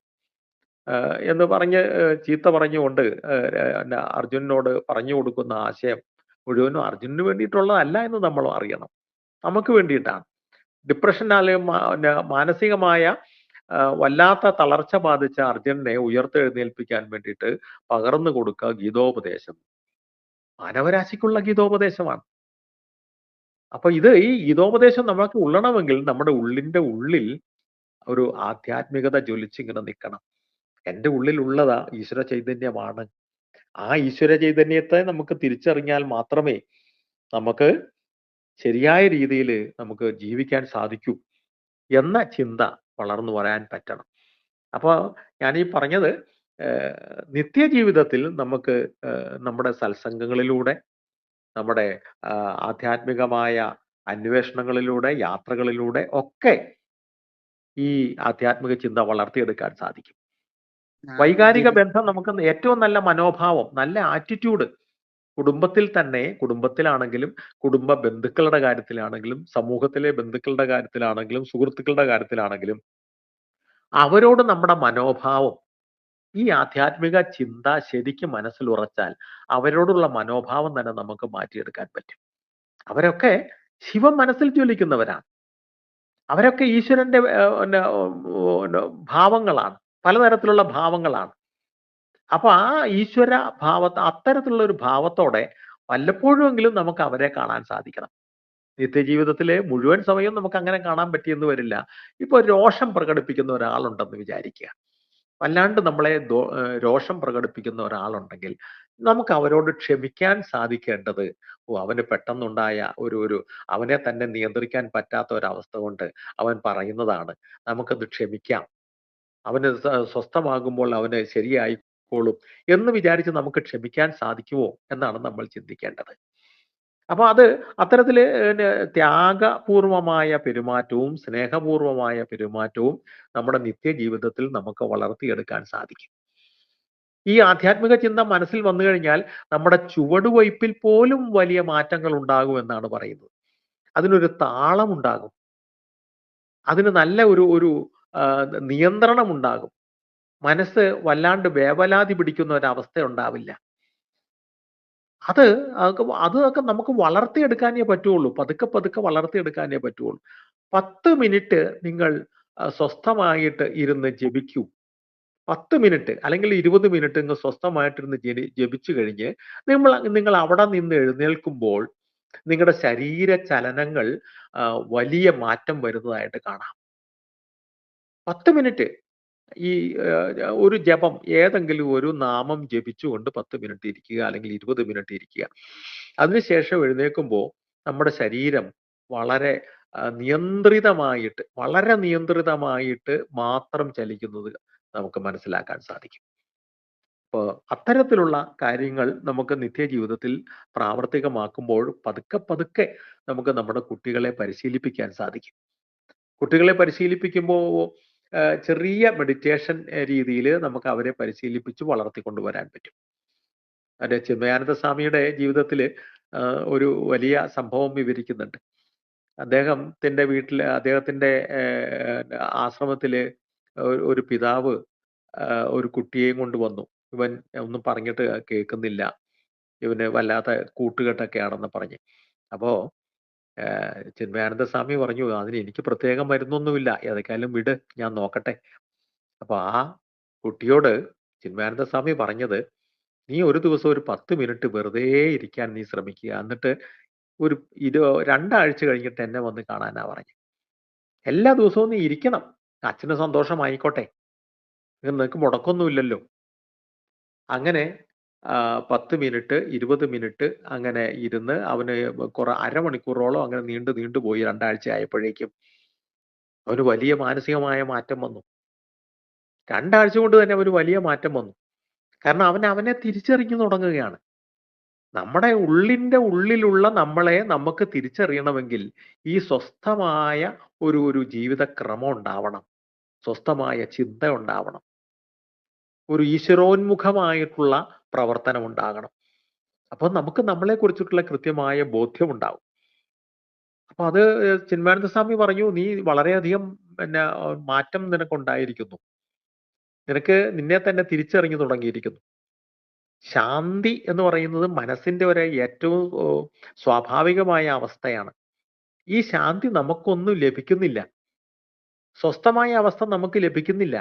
എന്ന് പറഞ്ഞ് ചീത്ത പറഞ്ഞുകൊണ്ട് അർജുനനോട് പറഞ്ഞു കൊടുക്കുന്ന ആശയം മുഴുവനും അർജുനന് വേണ്ടിയിട്ടുള്ളതല്ല എന്ന് നമ്മൾ അറിയണം, നമുക്ക് വേണ്ടിയിട്ടാണ്. ഡിപ്രഷനാലെ മാനസികമായ വല്ലാത്ത തളർച്ച ബാധിച്ച അർജുനനെ ഉയർത്തെഴുന്നേൽപ്പിക്കാൻ വേണ്ടിയിട്ട് പകർന്നു കൊടുക്കുക ഗീതോപദേശം, മാനവരാശിക്കുള്ള ഗീതോപദേശമാണ്. അപ്പൊ ഈ ഗീതോപദേശം നമുക്ക് ഉള്ളണമെങ്കിൽ നമ്മുടെ ഉള്ളിന്റെ ഉള്ളിൽ ഒരു ആധ്യാത്മികത ജ്വലിച്ചിങ്ങനെ നിൽക്കണം. എൻ്റെ ഉള്ളിലുള്ളതാ ഈശ്വര ചൈതന്യമാണ്. ആ ഈശ്വര ചൈതന്യത്തെ നമുക്ക് തിരിച്ചറിഞ്ഞാൽ മാത്രമേ നമുക്ക് ശരിയായ രീതിയിൽ നമുക്ക് ജീവിക്കാൻ സാധിക്കൂ എന്ന ചിന്ത വളർന്നു വരാൻ പറ്റണം. അപ്പോൾ ഞാൻ ഈ പറഞ്ഞത് നിത്യജീവിതത്തിൽ നമുക്ക് നമ്മുടെ സത്സംഗങ്ങളിലൂടെ, നമ്മുടെ ആധ്യാത്മികമായ അന്വേഷണങ്ങളിലൂടെ, യാത്രകളിലൂടെ ഒക്കെ ഈ ആധ്യാത്മിക ചിന്ത വളർത്തിയെടുക്കാൻ സാധിക്കും. വൈകാരിക ബന്ധം നമുക്ക് ഏറ്റവും നല്ല മനോഭാവം, നല്ല ആറ്റിറ്റ്യൂഡ് കുടുംബത്തിൽ തന്നെ, കുടുംബത്തിലാണെങ്കിലും കുടുംബ ബന്ധുക്കളുടെ കാര്യത്തിലാണെങ്കിലും സമൂഹത്തിലെ ബന്ധുക്കളുടെ കാര്യത്തിലാണെങ്കിലും സുഹൃത്തുക്കളുടെ കാര്യത്തിലാണെങ്കിലും അവരോട് നമ്മുടെ മനോഭാവം, ഈ ആധ്യാത്മിക ചിന്ത ശരിക്കും മനസ്സിൽ ഉറച്ചാൽ അവരോടുള്ള മനോഭാവം തന്നെ നമുക്ക് മാറ്റിയെടുക്കാൻ പറ്റും. അവരൊക്കെ ശിവം മനസ്സിൽ ജ്വലിക്കുന്നവരാണ്, അവരൊക്കെ ഈശ്വരന്റെ ഭാവങ്ങളാണ്, പലതരത്തിലുള്ള ഭാവങ്ങളാണ്. അപ്പൊ ആ ഈശ്വര അത്തരത്തിലുള്ള ഒരു ഭാവത്തോടെ വല്ലപ്പോഴുമെങ്കിലും നമുക്ക് അവരെ കാണാൻ സാധിക്കണം. നിത്യജീവിതത്തിലെ മുഴുവൻ സമയവും നമുക്ക് അങ്ങനെ കാണാൻ പറ്റിയെന്ന് വരില്ല. ഇപ്പൊ രോഷം പ്രകടിപ്പിക്കുന്ന ഒരാളുണ്ടെന്ന് വിചാരിക്കുക, വല്ലാണ്ട് നമ്മളെ രോഷം പ്രകടിപ്പിക്കുന്ന ഒരാളുണ്ടെങ്കിൽ നമുക്ക് അവരോട് ക്ഷമിക്കാൻ സാധിക്കേണ്ടത്, അവന് പെട്ടെന്നുണ്ടായ ഒരു അവനെ തന്നെ നിയന്ത്രിക്കാൻ പറ്റാത്ത ഒരവസ്ഥ കൊണ്ട് അവൻ പറയുന്നതാണ്, നമുക്കത് ക്ഷമിക്കാം, അവന് സ്വസ്ഥമാകുമ്പോൾ അവന് ശരിയായിക്കോളും എന്ന് വിചാരിച്ച് നമുക്ക് ക്ഷമിക്കാൻ സാധിക്കുമോ എന്നാണ് നമ്മൾ ചിന്തിക്കേണ്ടത്. അപ്പൊ അത് അത്തരത്തില് ത്യാഗപൂർവമായ പെരുമാറ്റവും സ്നേഹപൂർവമായ പെരുമാറ്റവും നമ്മുടെ നിത്യജീവിതത്തിൽ നമുക്ക് വളർത്തിയെടുക്കാൻ സാധിക്കും. ഈ ആധ്യാത്മിക ചിന്ത മനസ്സിൽ വന്നു കഴിഞ്ഞാൽ നമ്മുടെ ചുവടുവയ്പിൽ പോലും വലിയ മാറ്റങ്ങൾ ഉണ്ടാകുമെന്നാണ് പറയുന്നത്. അതിനൊരു താളം ഉണ്ടാകും, അതിന് നല്ല ഒരു നിയന്ത്രണം ഉണ്ടാകും, മനസ്സ് വല്ലാണ്ട് വേവലാതി പിടിക്കുന്ന ഒരവസ്ഥ ഉണ്ടാവില്ല. അതൊക്കെ നമുക്ക് വളർത്തിയെടുക്കാനേ പറ്റുള്ളൂ, പതുക്കെ പതുക്കെ വളർത്തിയെടുക്കാനേ പറ്റുള്ളൂ. 10 മിനിറ്റ് നിങ്ങൾ സ്വസ്ഥമായിട്ട് ഇരുന്ന് ജപിക്കൂ. 10 മിനിറ്റ് അല്ലെങ്കിൽ 20 മിനിറ്റ് നിങ്ങൾ സ്വസ്ഥമായിട്ടിരുന്ന് ജപിച്ചു കഴിഞ്ഞ് നിങ്ങൾ അവിടെ നിന്ന് എഴുന്നേൽക്കുമ്പോൾ നിങ്ങളുടെ ശരീര ചലനങ്ങൾ വലിയ മാറ്റം വരുന്നതായിട്ട് കാണാം. 10 മിനിറ്റ് ഈ ഒരു ജപം, ഏതെങ്കിലും ഒരു നാമം ജപിച്ചുകൊണ്ട് 10 മിനിറ്റ് ഇരിക്കുക, അല്ലെങ്കിൽ 20 മിനിറ്റ് ഇരിക്കുക. അതിനുശേഷം എഴുന്നേൽക്കുമ്പോൾ നമ്മുടെ ശരീരം വളരെ വളരെ നിയന്ത്രിതമായിട്ട് മാത്രം ചലിക്കുന്നത് നമുക്ക് മനസ്സിലാക്കാൻ സാധിക്കും. അപ്പോൾ അത്തരത്തിലുള്ള കാര്യങ്ങൾ നമുക്ക് നിത്യജീവിതത്തിൽ പ്രാവർത്തികമാക്കുമ്പോൾ പതുക്കെ പതുക്കെ നമുക്ക് നമ്മുടെ കുട്ടികളെ പരിശീലിപ്പിക്കാൻ സാധിക്കും. കുട്ടികളെ പരിശീലിപ്പിക്കുമ്പോൾ ചെറിയ മെഡിറ്റേഷൻ രീതിയിൽ നമുക്ക് അവരെ പരിശീലിപ്പിച്ച് വളർത്തിക്കൊണ്ടുവരാൻ പറ്റും. അതെ, ചിന്മയാനന്ദ സ്വാമിയുടെ ജീവിതത്തിൽ ഒരു വലിയ സംഭവം വിവരിക്കുന്നുണ്ട്. അദ്ദേഹത്തിന്റെ വീട്ടിൽ, അദ്ദേഹത്തിന്റെ ആശ്രമത്തില് ഒരു പിതാവ് ഒരു കുട്ടിയെയും കൊണ്ട് വന്നു. ഇവൻ ഒന്നും പറഞ്ഞിട്ട് കേൾക്കുന്നില്ല, ഇവന് വല്ലാത്ത കൂട്ടുകെട്ടൊക്കെയാണെന്ന് പറഞ്ഞ്. അപ്പോ ചിന്മയാനന്ദ സ്വാമി പറഞ്ഞു, അതിന് എനിക്ക് പ്രത്യേകം മരുന്നൊന്നുമില്ല, ഏതൊക്കെയാലും വിട്, ഞാൻ നോക്കട്ടെ. അപ്പൊ ആ കുട്ടിയോട് ചിന്മയാനന്ദ സ്വാമി പറഞ്ഞത്, നീ ഒരു ദിവസം ഒരു 10 മിനിറ്റ് വെറുതെ ഇരിക്കാൻ നീ ശ്രമിക്കുക, എന്നിട്ട് ഒരു 2 ആഴ്ച കഴിഞ്ഞിട്ട് എന്നെ വന്ന് കാണാനാ പറഞ്ഞു. എല്ലാ ദിവസവും നീ ഇരിക്കണം, അച്ഛന് സന്തോഷമായിക്കോട്ടെ, നിനക്ക് മുടക്കൊന്നുമില്ലല്ലോ. അങ്ങനെ 10 മിനിറ്റ് 20 മിനിറ്റ് അങ്ങനെ ഇരുന്ന് അവന് അരമണിക്കൂറോളം അങ്ങനെ നീണ്ടു പോയി. 2 ആഴ്ച ആയപ്പോഴേക്കും അവന് വലിയ മാനസികമായ മാറ്റം വന്നു. 2 ആഴ്ച കൊണ്ട് തന്നെ അവന് വലിയ മാറ്റം വന്നു. കാരണം അവനെ തിരിച്ചറിഞ്ഞു തുടങ്ങുകയാണ്. നമ്മുടെ ഉള്ളിന്റെ ഉള്ളിലുള്ള നമ്മളെ നമുക്ക് തിരിച്ചറിയണമെങ്കിൽ ഈ സ്വസ്ഥമായ ഒരു ജീവിതക്രമം ഉണ്ടാവണം, സ്വസ്ഥമായ ചിന്ത ഉണ്ടാവണം, ഒരു ഈശ്വരോന്മുഖമായിട്ടുള്ള പ്രവർത്തനം ഉണ്ടാകണം. അപ്പൊ നമുക്ക് നമ്മളെ കുറിച്ചിട്ടുള്ള കൃത്യമായ ബോധ്യം ഉണ്ടാവും. അപ്പൊ അത് ചിന്മയാനന്ദ സ്വാമി പറഞ്ഞു, നീ വളരെയധികം മാറ്റം നിനക്കുണ്ടായിരിക്കുന്നു, നിനക്ക് നിന്നെ തന്നെ തിരിച്ചറിഞ്ഞു തുടങ്ങിയിരിക്കുന്നു. ശാന്തി എന്ന് പറയുന്നത് മനസ്സിന്റെ ഒരു ഏറ്റവും സ്വാഭാവികമായ അവസ്ഥയാണ്. ഈ ശാന്തി നമുക്കൊന്നും ലഭിക്കുന്നില്ല, സ്വസ്ഥമായ അവസ്ഥ നമുക്ക് ലഭിക്കുന്നില്ല.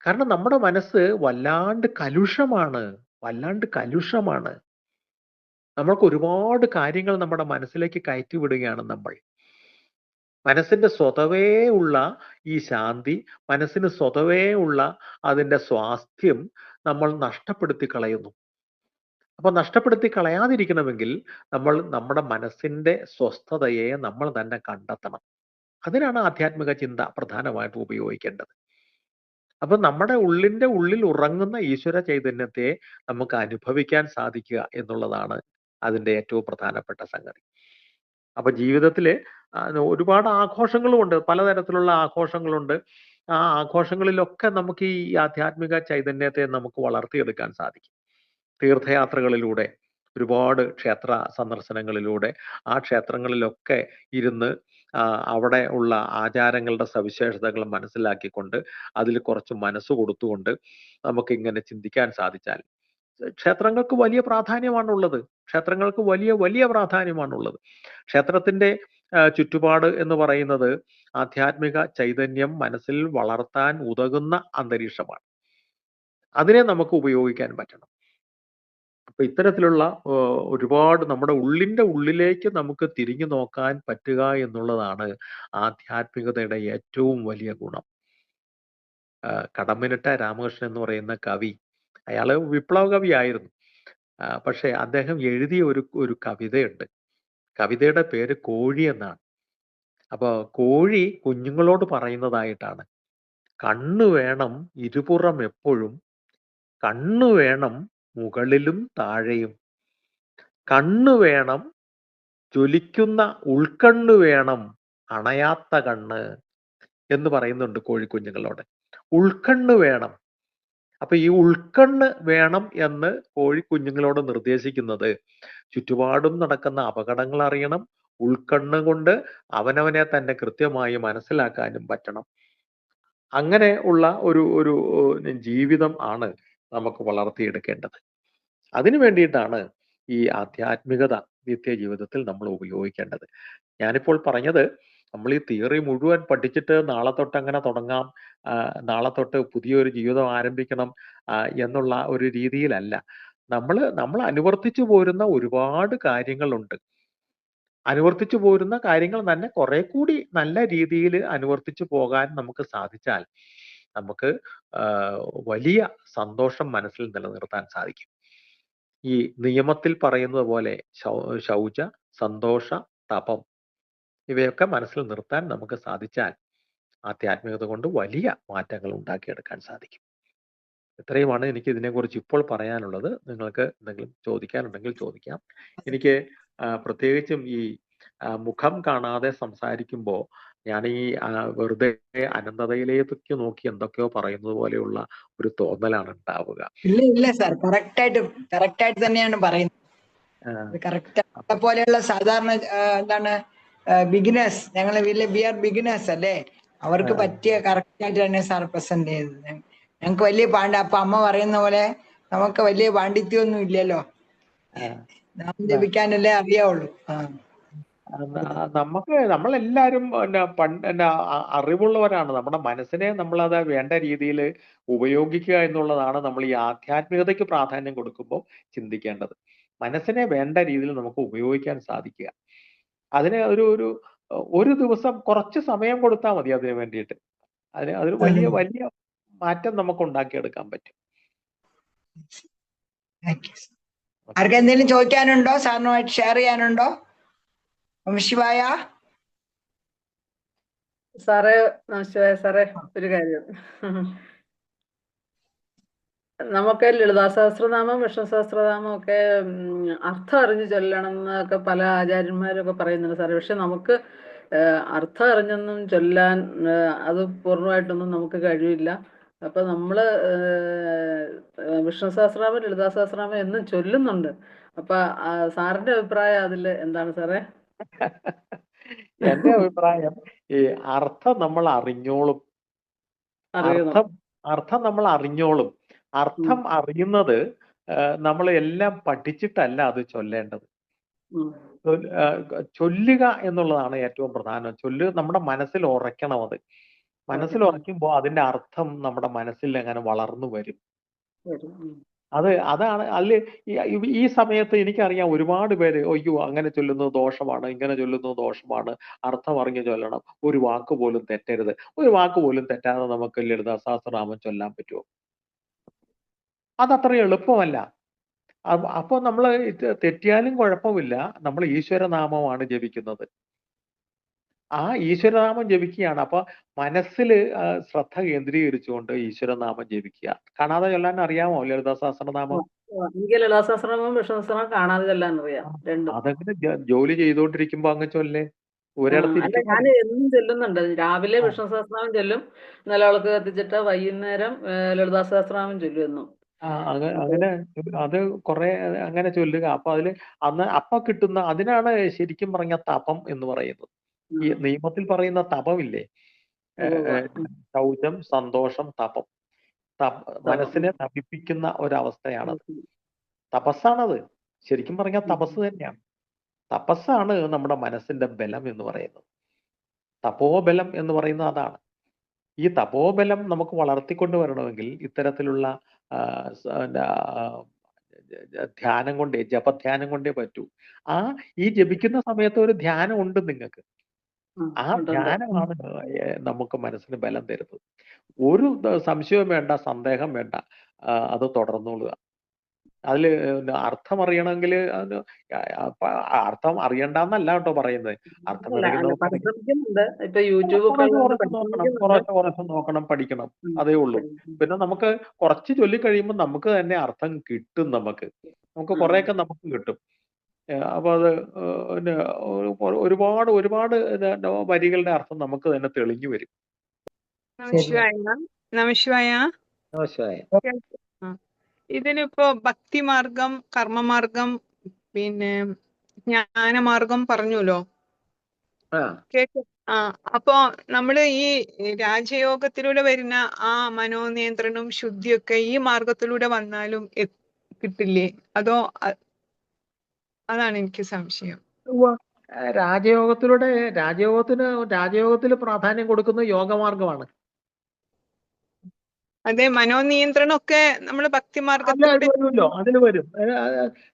കാരണം നമ്മുടെ മനസ്സ് വല്ലാണ്ട് കലുഷമാണ്. നമ്മൾക്ക് ഒരുപാട് കാര്യങ്ങൾ നമ്മുടെ മനസ്സിലേക്ക് കയറ്റി വിടുകയാണ് നമ്മൾ. മനസ്സിന്റെ സ്വതവേ ഉള്ള ഈ ശാന്തി, മനസ്സിന് സ്വതവേ ഉള്ള അതിന്റെ സ്വാസ്ഥ്യം നമ്മൾ നഷ്ടപ്പെടുത്തി കളയുന്നു. അപ്പൊ നഷ്ടപ്പെടുത്തി കളയാതിരിക്കണമെങ്കിൽ നമ്മൾ നമ്മുടെ മനസ്സിന്റെ സ്വസ്ഥതയെ നമ്മൾ തന്നെ കണ്ടെത്തണം. അതിനാണ് ആധ്യാത്മിക ചിന്ത പ്രധാനമായിട്ടും ഉപയോഗിക്കേണ്ടത്. അപ്പൊ നമ്മുടെ ഉള്ളിന്റെ ഉള്ളിൽ ഉറങ്ങുന്ന ഈശ്വര ചൈതന്യത്തെ നമുക്ക് അനുഭവിക്കാൻ സാധിക്കുക എന്നുള്ളതാണ് അതിന്റെ ഏറ്റവും പ്രധാനപ്പെട്ട സംഗതി. അപ്പൊ ജീവിതത്തില് ഒരുപാട് ആഘോഷങ്ങളുമുണ്ട്, പലതരത്തിലുള്ള ആഘോഷങ്ങളുണ്ട്. ആ ആഘോഷങ്ങളിലൊക്കെ നമുക്ക് ഈ ആധ്യാത്മിക ചൈതന്യത്തെ നമുക്ക് വളർത്തിയെടുക്കാൻ സാധിക്കും. തീർത്ഥയാത്രകളിലൂടെ, ഒരുപാട് ക്ഷേത്ര സന്ദർശനങ്ങളിലൂടെ, ആ ക്ഷേത്രങ്ങളിലൊക്കെ ഇരുന്ന് അവിടെ ഉള്ള ആചാരങ്ങളുടെ സവിശേഷതകൾ മനസ്സിലാക്കിക്കൊണ്ട് അതിൽ കുറച്ച് മനസ്സ് കൊടുത്തുകൊണ്ട് നമുക്ക് ഇങ്ങനെ ചിന്തിക്കാൻ സാധിച്ചാൽ, ക്ഷേത്രങ്ങൾക്ക് വലിയ പ്രാധാന്യമാണുള്ളത്. ക്ഷേത്രങ്ങൾക്ക് വലിയ പ്രാധാന്യമാണുള്ളത്. ക്ഷേത്രത്തിന്റെ ചുറ്റുപാട് എന്ന് പറയുന്നത് ആധ്യാത്മിക ചൈതന്യം മനസ്സിൽ വളർത്താൻ ഉതകുന്ന അന്തരീക്ഷമാണ്. അതിനെ നമുക്ക് ഉപയോഗിക്കാൻ പറ്റണം. അപ്പൊ ഇത്തരത്തിലുള്ള ഒരുപാട് നമ്മുടെ ഉള്ളിന്റെ ഉള്ളിലേക്ക് നമുക്ക് തിരിഞ്ഞു നോക്കാൻ പറ്റുക എന്നുള്ളതാണ് ആധ്യാത്മികതയുടെ ഏറ്റവും വലിയ ഗുണം. കടമ്മനിട്ട രാമകൃഷ്ണൻ എന്ന് പറയുന്ന കവി, അയാള് വിപ്ലവ കവിയായിരുന്നു. പക്ഷെ അദ്ദേഹം എഴുതിയ ഒരു കവിതയുണ്ട്. കവിതയുടെ പേര് കോഴി എന്നാണ്. അപ്പൊ കോഴി കുഞ്ഞുങ്ങളോട് പറയുന്നതായിട്ടാണ്, കണ്ണു വേണം ഇരുപുറം എപ്പോഴും, കണ്ണു വേണം മുകളിലും താഴെയും, കണ്ണു വേണം ജ്വലിക്കുന്ന ഉൾക്കണ്ണു വേണം അണയാത്ത കണ്ണ് എന്ന് പറയുന്നുണ്ട് കോഴിക്കുഞ്ഞുങ്ങളോട്. ഉൾക്കണ്ണ് വേണം. അപ്പൊ ഈ ഉൾക്കണ്ണ് വേണം എന്ന് കോഴിക്കുഞ്ഞുങ്ങളോട് നിർദ്ദേശിക്കുന്നത് ചുറ്റുപാടും നടക്കുന്ന അപകടങ്ങൾ അറിയണം, ഉൾക്കണ്ണ് കൊണ്ട് അവനവനെ തന്നെ കൃത്യമായി മനസ്സിലാക്കാനും പറ്റണം. അങ്ങനെ ഉള്ള ഒരു ജീവിതം ആണ് നമുക്ക് വളർത്തിയെടുക്കേണ്ടത്. അതിനു വേണ്ടിയിട്ടാണ് ഈ ആധ്യാത്മികത നിത്യജീവിതത്തിൽ നമ്മൾ ഉപയോഗിക്കേണ്ടത്. ഞാനിപ്പോൾ പറഞ്ഞത് നമ്മൾ ഈ തിയറി മുഴുവൻ പഠിച്ചിട്ട് നാളെ തൊട്ട് അങ്ങനെ തുടങ്ങാം, നാളെ തൊട്ട് പുതിയൊരു ജീവിതം ആരംഭിക്കണം എന്നുള്ള ഒരു രീതിയിലല്ല. നമ്മൾ അനുവർത്തിച്ചു പോരുന്ന ഒരുപാട് കാര്യങ്ങളുണ്ട്. അനുവർത്തിച്ചു പോരുന്ന കാര്യങ്ങൾ തന്നെ കുറെ കൂടി നല്ല രീതിയിൽ അനുവർത്തിച്ചു പോകാൻ നമുക്ക് സാധിച്ചാൽ നമുക്ക് വലിയ സന്തോഷം മനസ്സിൽ നിലനിർത്താൻ സാധിക്കും. ഈ നിയമത്തിൽ പറയുന്നത് പോലെ ശൗച, സന്തോഷ, തപം ഇവയൊക്കെ മനസ്സിൽ നിർത്താൻ നമുക്ക് സാധിച്ചാൽ ആധ്യാത്മികത കൊണ്ട് വലിയ മാറ്റങ്ങൾ ഉണ്ടാക്കിയെടുക്കാൻ സാധിക്കും. ഇത്രയുമാണ് എനിക്ക് ഇതിനെക്കുറിച്ച് ഇപ്പോൾ പറയാനുള്ളത്. നിങ്ങൾക്ക് എന്തെങ്കിലും ചോദിക്കാനുണ്ടെങ്കിൽ ചോദിക്കാം. എനിക്ക് പ്രത്യേകിച്ചും ഈ മുഖം കാണാതെ സംസാരിക്കുമ്പോൾ ഞാൻ ഈ വെറുതെ അനന്തതയിലേക്ക് നോക്കി എന്തൊക്കെയോ പറയുന്നത് പോലെയുള്ള ഒരു തോന്നലാണ് ഉണ്ടാവുക. ഇല്ല സാർ, കറക്റ്റായിട്ട് തന്നെയാണ് പറയുന്നത്. കറക്റ്റ് പോലെയുള്ള സാധാരണ എന്താണ് ബിഗിനേഴ്സ്, ഞങ്ങളെ വി ആർ ബിഗിനേഴ്സ് അല്ലേ, അവർക്ക് പറ്റിയ കറക്റ്റായിട്ട് തന്നെ സാർ പ്രസന്റ് ചെയ്തത്. ഞങ്ങൾക്ക് വലിയ അപ്പൊ അമ്മ പറയുന്ന പോലെ നമുക്ക് വലിയ പാണ്ഡിത്യമൊന്നും ഇല്ലല്ലോ, നാം ജപിക്കാനല്ലേ അറിയാവുള്ളൂ. നമ്മളെല്ലാരും അറിവുള്ളവരാണ്. നമ്മുടെ മനസ്സിനെ നമ്മളത് വേണ്ട രീതിയിൽ ഉപയോഗിക്കുക എന്നുള്ളതാണ് നമ്മൾ ഈ ആധ്യാത്മികതയ്ക്ക് പ്രാധാന്യം കൊടുക്കുമ്പോൾ ചിന്തിക്കേണ്ടത്. മനസ്സിനെ വേണ്ട രീതിയിൽ നമുക്ക് ഉപയോഗിക്കാൻ സാധിക്കുക. അതിന് ഒരു ദിവസം കുറച്ച് സമയം കൊടുത്താൽ മതി അതിന് വേണ്ടിയിട്ട്. അതൊരു വലിയ വലിയ മാറ്റം നമുക്ക് ഉണ്ടാക്കിയെടുക്കാൻ പറ്റും. ആർക്കെന്തെങ്കിലും ചോദിക്കാനുണ്ടോ? സാറിനുമായിട്ട് ഷെയർ ചെയ്യാനുണ്ടോ? ശിവായ സാറേ, ശിവായ സാറേ, ഒരു കാര്യം. നമുക്ക് ലളിതാ സഹസ്രനാമം, വിഷ്ണു സഹസ്രനാമം ഒക്കെ അർത്ഥം അറിഞ്ഞ് ചൊല്ലണം എന്നൊക്കെ പല ആചാര്യന്മാരൊക്കെ പറയുന്നുണ്ട് സാറേ. പക്ഷെ നമുക്ക് അർത്ഥം അറിഞ്ഞൊന്നും ചൊല്ലാൻ അത് പൂർണ്ണമായിട്ടൊന്നും നമുക്ക് കഴിവില്ല. അപ്പൊ നമ്മള് വിഷ്ണു സഹസ്രനാമം, ലളിതാ സഹസ്രനാമം എന്നും ചൊല്ലുന്നുണ്ട്. അപ്പൊ സാറിന്റെ അഭിപ്രായം അതിൽ എന്താണ് സാറേ? എന്റെ അഭിപ്രായം, ഈ അർത്ഥം നമ്മൾ അറിഞ്ഞോളും. അർത്ഥം നമ്മൾ അറിഞ്ഞോളും. അർത്ഥം അറിയുന്നത് നമ്മൾ എല്ലാം പഠിച്ചിട്ടല്ല അത് ചൊല്ലേണ്ടത്. ചൊല്ലുക എന്നുള്ളതാണ് ഏറ്റവും പ്രധാനം. നമ്മുടെ മനസ്സിൽ ഉറയ്ക്കണം. അത് മനസ്സിൽ ഉറയ്ക്കുമ്പോൾ അതിന്റെ അർത്ഥം നമ്മുടെ മനസ്സിൽ അങ്ങനെ വളർന്നു വരും. അതാണ് അതില് ഈ സമയത്ത് എനിക്കറിയാം ഒരുപാട് പേര് അയ്യോ അങ്ങനെ ചൊല്ലുന്നത് ദോഷമാണ്, ഇങ്ങനെ ചൊല്ലുന്നത് ദോഷമാണ്, അർത്ഥം അറിഞ്ഞ് ചൊല്ലണം, ഒരു വാക്ക് പോലും തെറ്റരുത്. ഒരു വാക്ക് പോലും തെറ്റാതെ നമുക്ക് ലളിതാ സഹസ്രനാമം ചൊല്ലാൻ പറ്റുമോ? അതത്ര എളുപ്പമല്ല. അപ്പൊ നമ്മൾ തെറ്റിയാലും കുഴപ്പമില്ല, നമ്മൾ ഈശ്വരനാമമാണ് ജപിക്കുന്നത്. ആ ഈശ്വരനാമം ജപിക്കുകയാണ്. അപ്പൊ മനസ്സിൽ ശ്രദ്ധ കേന്ദ്രീകരിച്ചുകൊണ്ട് ഈശ്വരനാമം ജപിക്കുക. കാണാതെ ചൊല്ലാൻ അറിയാമോ ലളിതാ സഹസ്രനാമം? എനിക്ക് ലളിതാ സഹസ്രനാമം, വിഷ്ണു സഹസ്രനാമം കാണാതെ ചൊല്ലാൻ അറിയാം. അതങ്ങനെ ജോലി ചെയ്തോണ്ടിരിക്കുമ്പോ അങ്ങ് ചൊല്ലേ. ഒരിടത്ത് ഞാൻ എന്നും ചെല്ലുന്നുണ്ട്. രാവിലെ വിഷ്ണു സഹസ്രനാമം ചൊല്ലും, നിലവിളക്ക് കത്തിച്ചിട്ട് വൈകുന്നേരം ലളിതാ സഹസ്രനാമം ചൊല്ലും എന്നും. അങ്ങനെ അത് കുറെ അങ്ങനെ ചൊല്ലുക. അപ്പൊ അപ്പൊ കിട്ടുന്ന അതിനാണ് ശരിക്കും പറഞ്ഞ തപം എന്ന് പറയുന്നത്. ഈ നിയമത്തിൽ പറയുന്ന തപമില്ലേ, ശൗചം, സന്തോഷം, തപം. മനസ്സിനെ തപിപ്പിക്കുന്ന ഒരവസ്ഥയാണത്. തപസ്സാണത്. ശരിക്കും പറഞ്ഞാൽ തപസ് തന്നെയാണ്. തപസ്സാണ് നമ്മുടെ മനസ്സിന്റെ ബലം എന്ന് പറയുന്നത്. തപോബലം എന്ന് പറയുന്നത് അതാണ്. ഈ തപോബലം നമുക്ക് വളർത്തിക്കൊണ്ട് വരണമെങ്കിൽ ഇത്തരത്തിലുള്ള ധ്യാനം കൊണ്ടേ, ജപധ്യാനം കൊണ്ടേ പറ്റൂ. ഈ ജപിക്കുന്ന സമയത്ത് ഒരു ധ്യാനം ഉണ്ട് നിങ്ങൾക്ക്. ആ ധ്യാനമാണ് നമുക്ക് മനസ്സിന് ബലം തരുന്നത്. ഒരു സംശയവും വേണ്ട, സന്ദേഹം വേണ്ട, അത് തുടർന്നോളുക. അതില് അർത്ഥം അറിയണമെങ്കിൽ അർത്ഥം അറിയണ്ടെന്നല്ല കേട്ടോ പറയുന്നത്. അർത്ഥം കുറച്ച് നോക്കണം, പഠിക്കണം, അതേ ഉള്ളൂ. പിന്നെ നമുക്ക് കുറച്ച് ചൊല്ലി കഴിയുമ്പോൾ നമുക്ക് തന്നെ അർത്ഥം കിട്ടും. നമുക്ക് കുറെയൊക്കെ നമുക്ക് കിട്ടും. അപ്പൊ അത് ഒരുപാട് വരികളുടെ അർത്ഥം നമുക്ക് തന്നെ തെളിഞ്ഞു വരും. നമശിവായ. ഇതിനിപ്പോ ഭക്തിമാർഗം, കർമ്മമാർഗം, പിന്നെ ജ്ഞാനമാർഗം പറഞ്ഞല്ലോ. അപ്പോ നമ്മള് ഈ രാജയോഗത്തിലൂടെ വരുന്ന ആ മനോനിയന്ത്രണവും ശുദ്ധിയൊക്കെ ഈ മാർഗത്തിലൂടെ വന്നാലും കിട്ടില്ലേ? അതോ അതാണ് എനിക്ക് സംശയം. രാജയോഗത്തിൽ പ്രാധാന്യം കൊടുക്കുന്ന യോഗമാർഗമാണ്. അതെ, മനോനിയന്ത്രണം ഒക്കെ നമ്മള് ഭക്തിമാർഗത്തിലൂടെ അതിൽ വരും.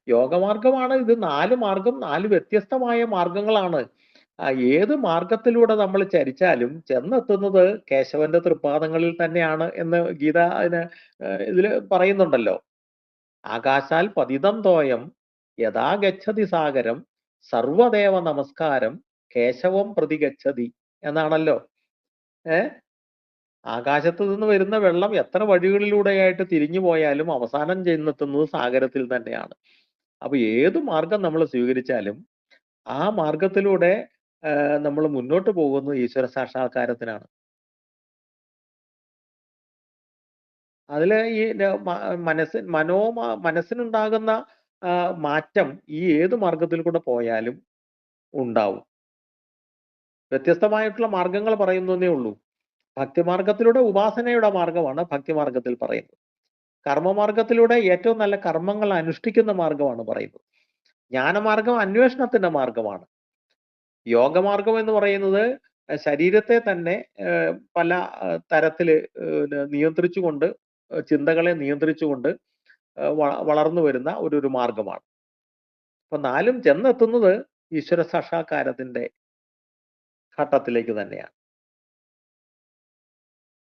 യോഗമാർഗമാണ് ഇത്. 4 മാർഗം, 4 വ്യത്യസ്തമായ മാർഗങ്ങളാണ്. ഏത് മാർഗത്തിലൂടെ നമ്മൾ ചരിച്ചാലും ചെന്നെത്തുന്നത് കേശവന്റെ തൃപ്പാദങ്ങളിൽ തന്നെയാണ് എന്ന് ഗീത ഇതില് പറയുന്നുണ്ടല്ലോ. ആകാശാൽ പതിതം തോയം യഥാ ഗച്ഛതി സാഗരം സർവദേവ നമസ്കാരം കേശവം പ്രതി ഗച്ഛതി എന്നാണല്ലോ. ആകാശത്ത് നിന്ന് വരുന്ന വെള്ളം എത്ര വഴികളിലൂടെയായിട്ട് തിരിഞ്ഞു പോയാലും അവസാനം ചെന്നെത്തുന്നത് സാഗരത്തിൽ തന്നെയാണ്. അപ്പൊ ഏത് മാർഗം നമ്മൾ സ്വീകരിച്ചാലും ആ മാർഗത്തിലൂടെ നമ്മൾ മുന്നോട്ട് പോകുന്നത് ഈശ്വര സാക്ഷാത്കാരത്തിനാണ്. അതില് ഈ മനസ്സിനുണ്ടാകുന്ന മാറ്റം ഈ ഏത് മാർഗത്തിൽ കൂടെ പോയാലും ഉണ്ടാവും. വ്യത്യസ്തമായിട്ടുള്ള മാർഗങ്ങൾ പറയുന്നതേ ഉള്ളൂ. ഭക്തിമാർഗത്തിലൂടെ ഉപാസനയുടെ മാർഗമാണ് ഭക്തിമാർഗത്തിൽ പറയുന്നത്. കർമ്മമാർഗത്തിലൂടെ ഏറ്റവും നല്ല കർമ്മങ്ങൾ അനുഷ്ഠിക്കുന്ന മാർഗമാണ് പറയുന്നത്. ജ്ഞാനമാർഗം അന്വേഷണത്തിന്റെ മാർഗമാണ്. യോഗമാർഗം എന്ന് പറയുന്നത് ശരീരത്തെ തന്നെ പല തരത്തില് നിയന്ത്രിച്ചുകൊണ്ട്, ചിന്തകളെ നിയന്ത്രിച്ചുകൊണ്ട് വളർന്നു വരുന്ന ഒരു മാർഗമാണ്. അപ്പൊ 4 ചെന്നെത്തുന്നത് ഈശ്വര സാക്ഷാത്കാരത്തിന്റെ ഘട്ടത്തിലേക്ക് തന്നെയാണ്.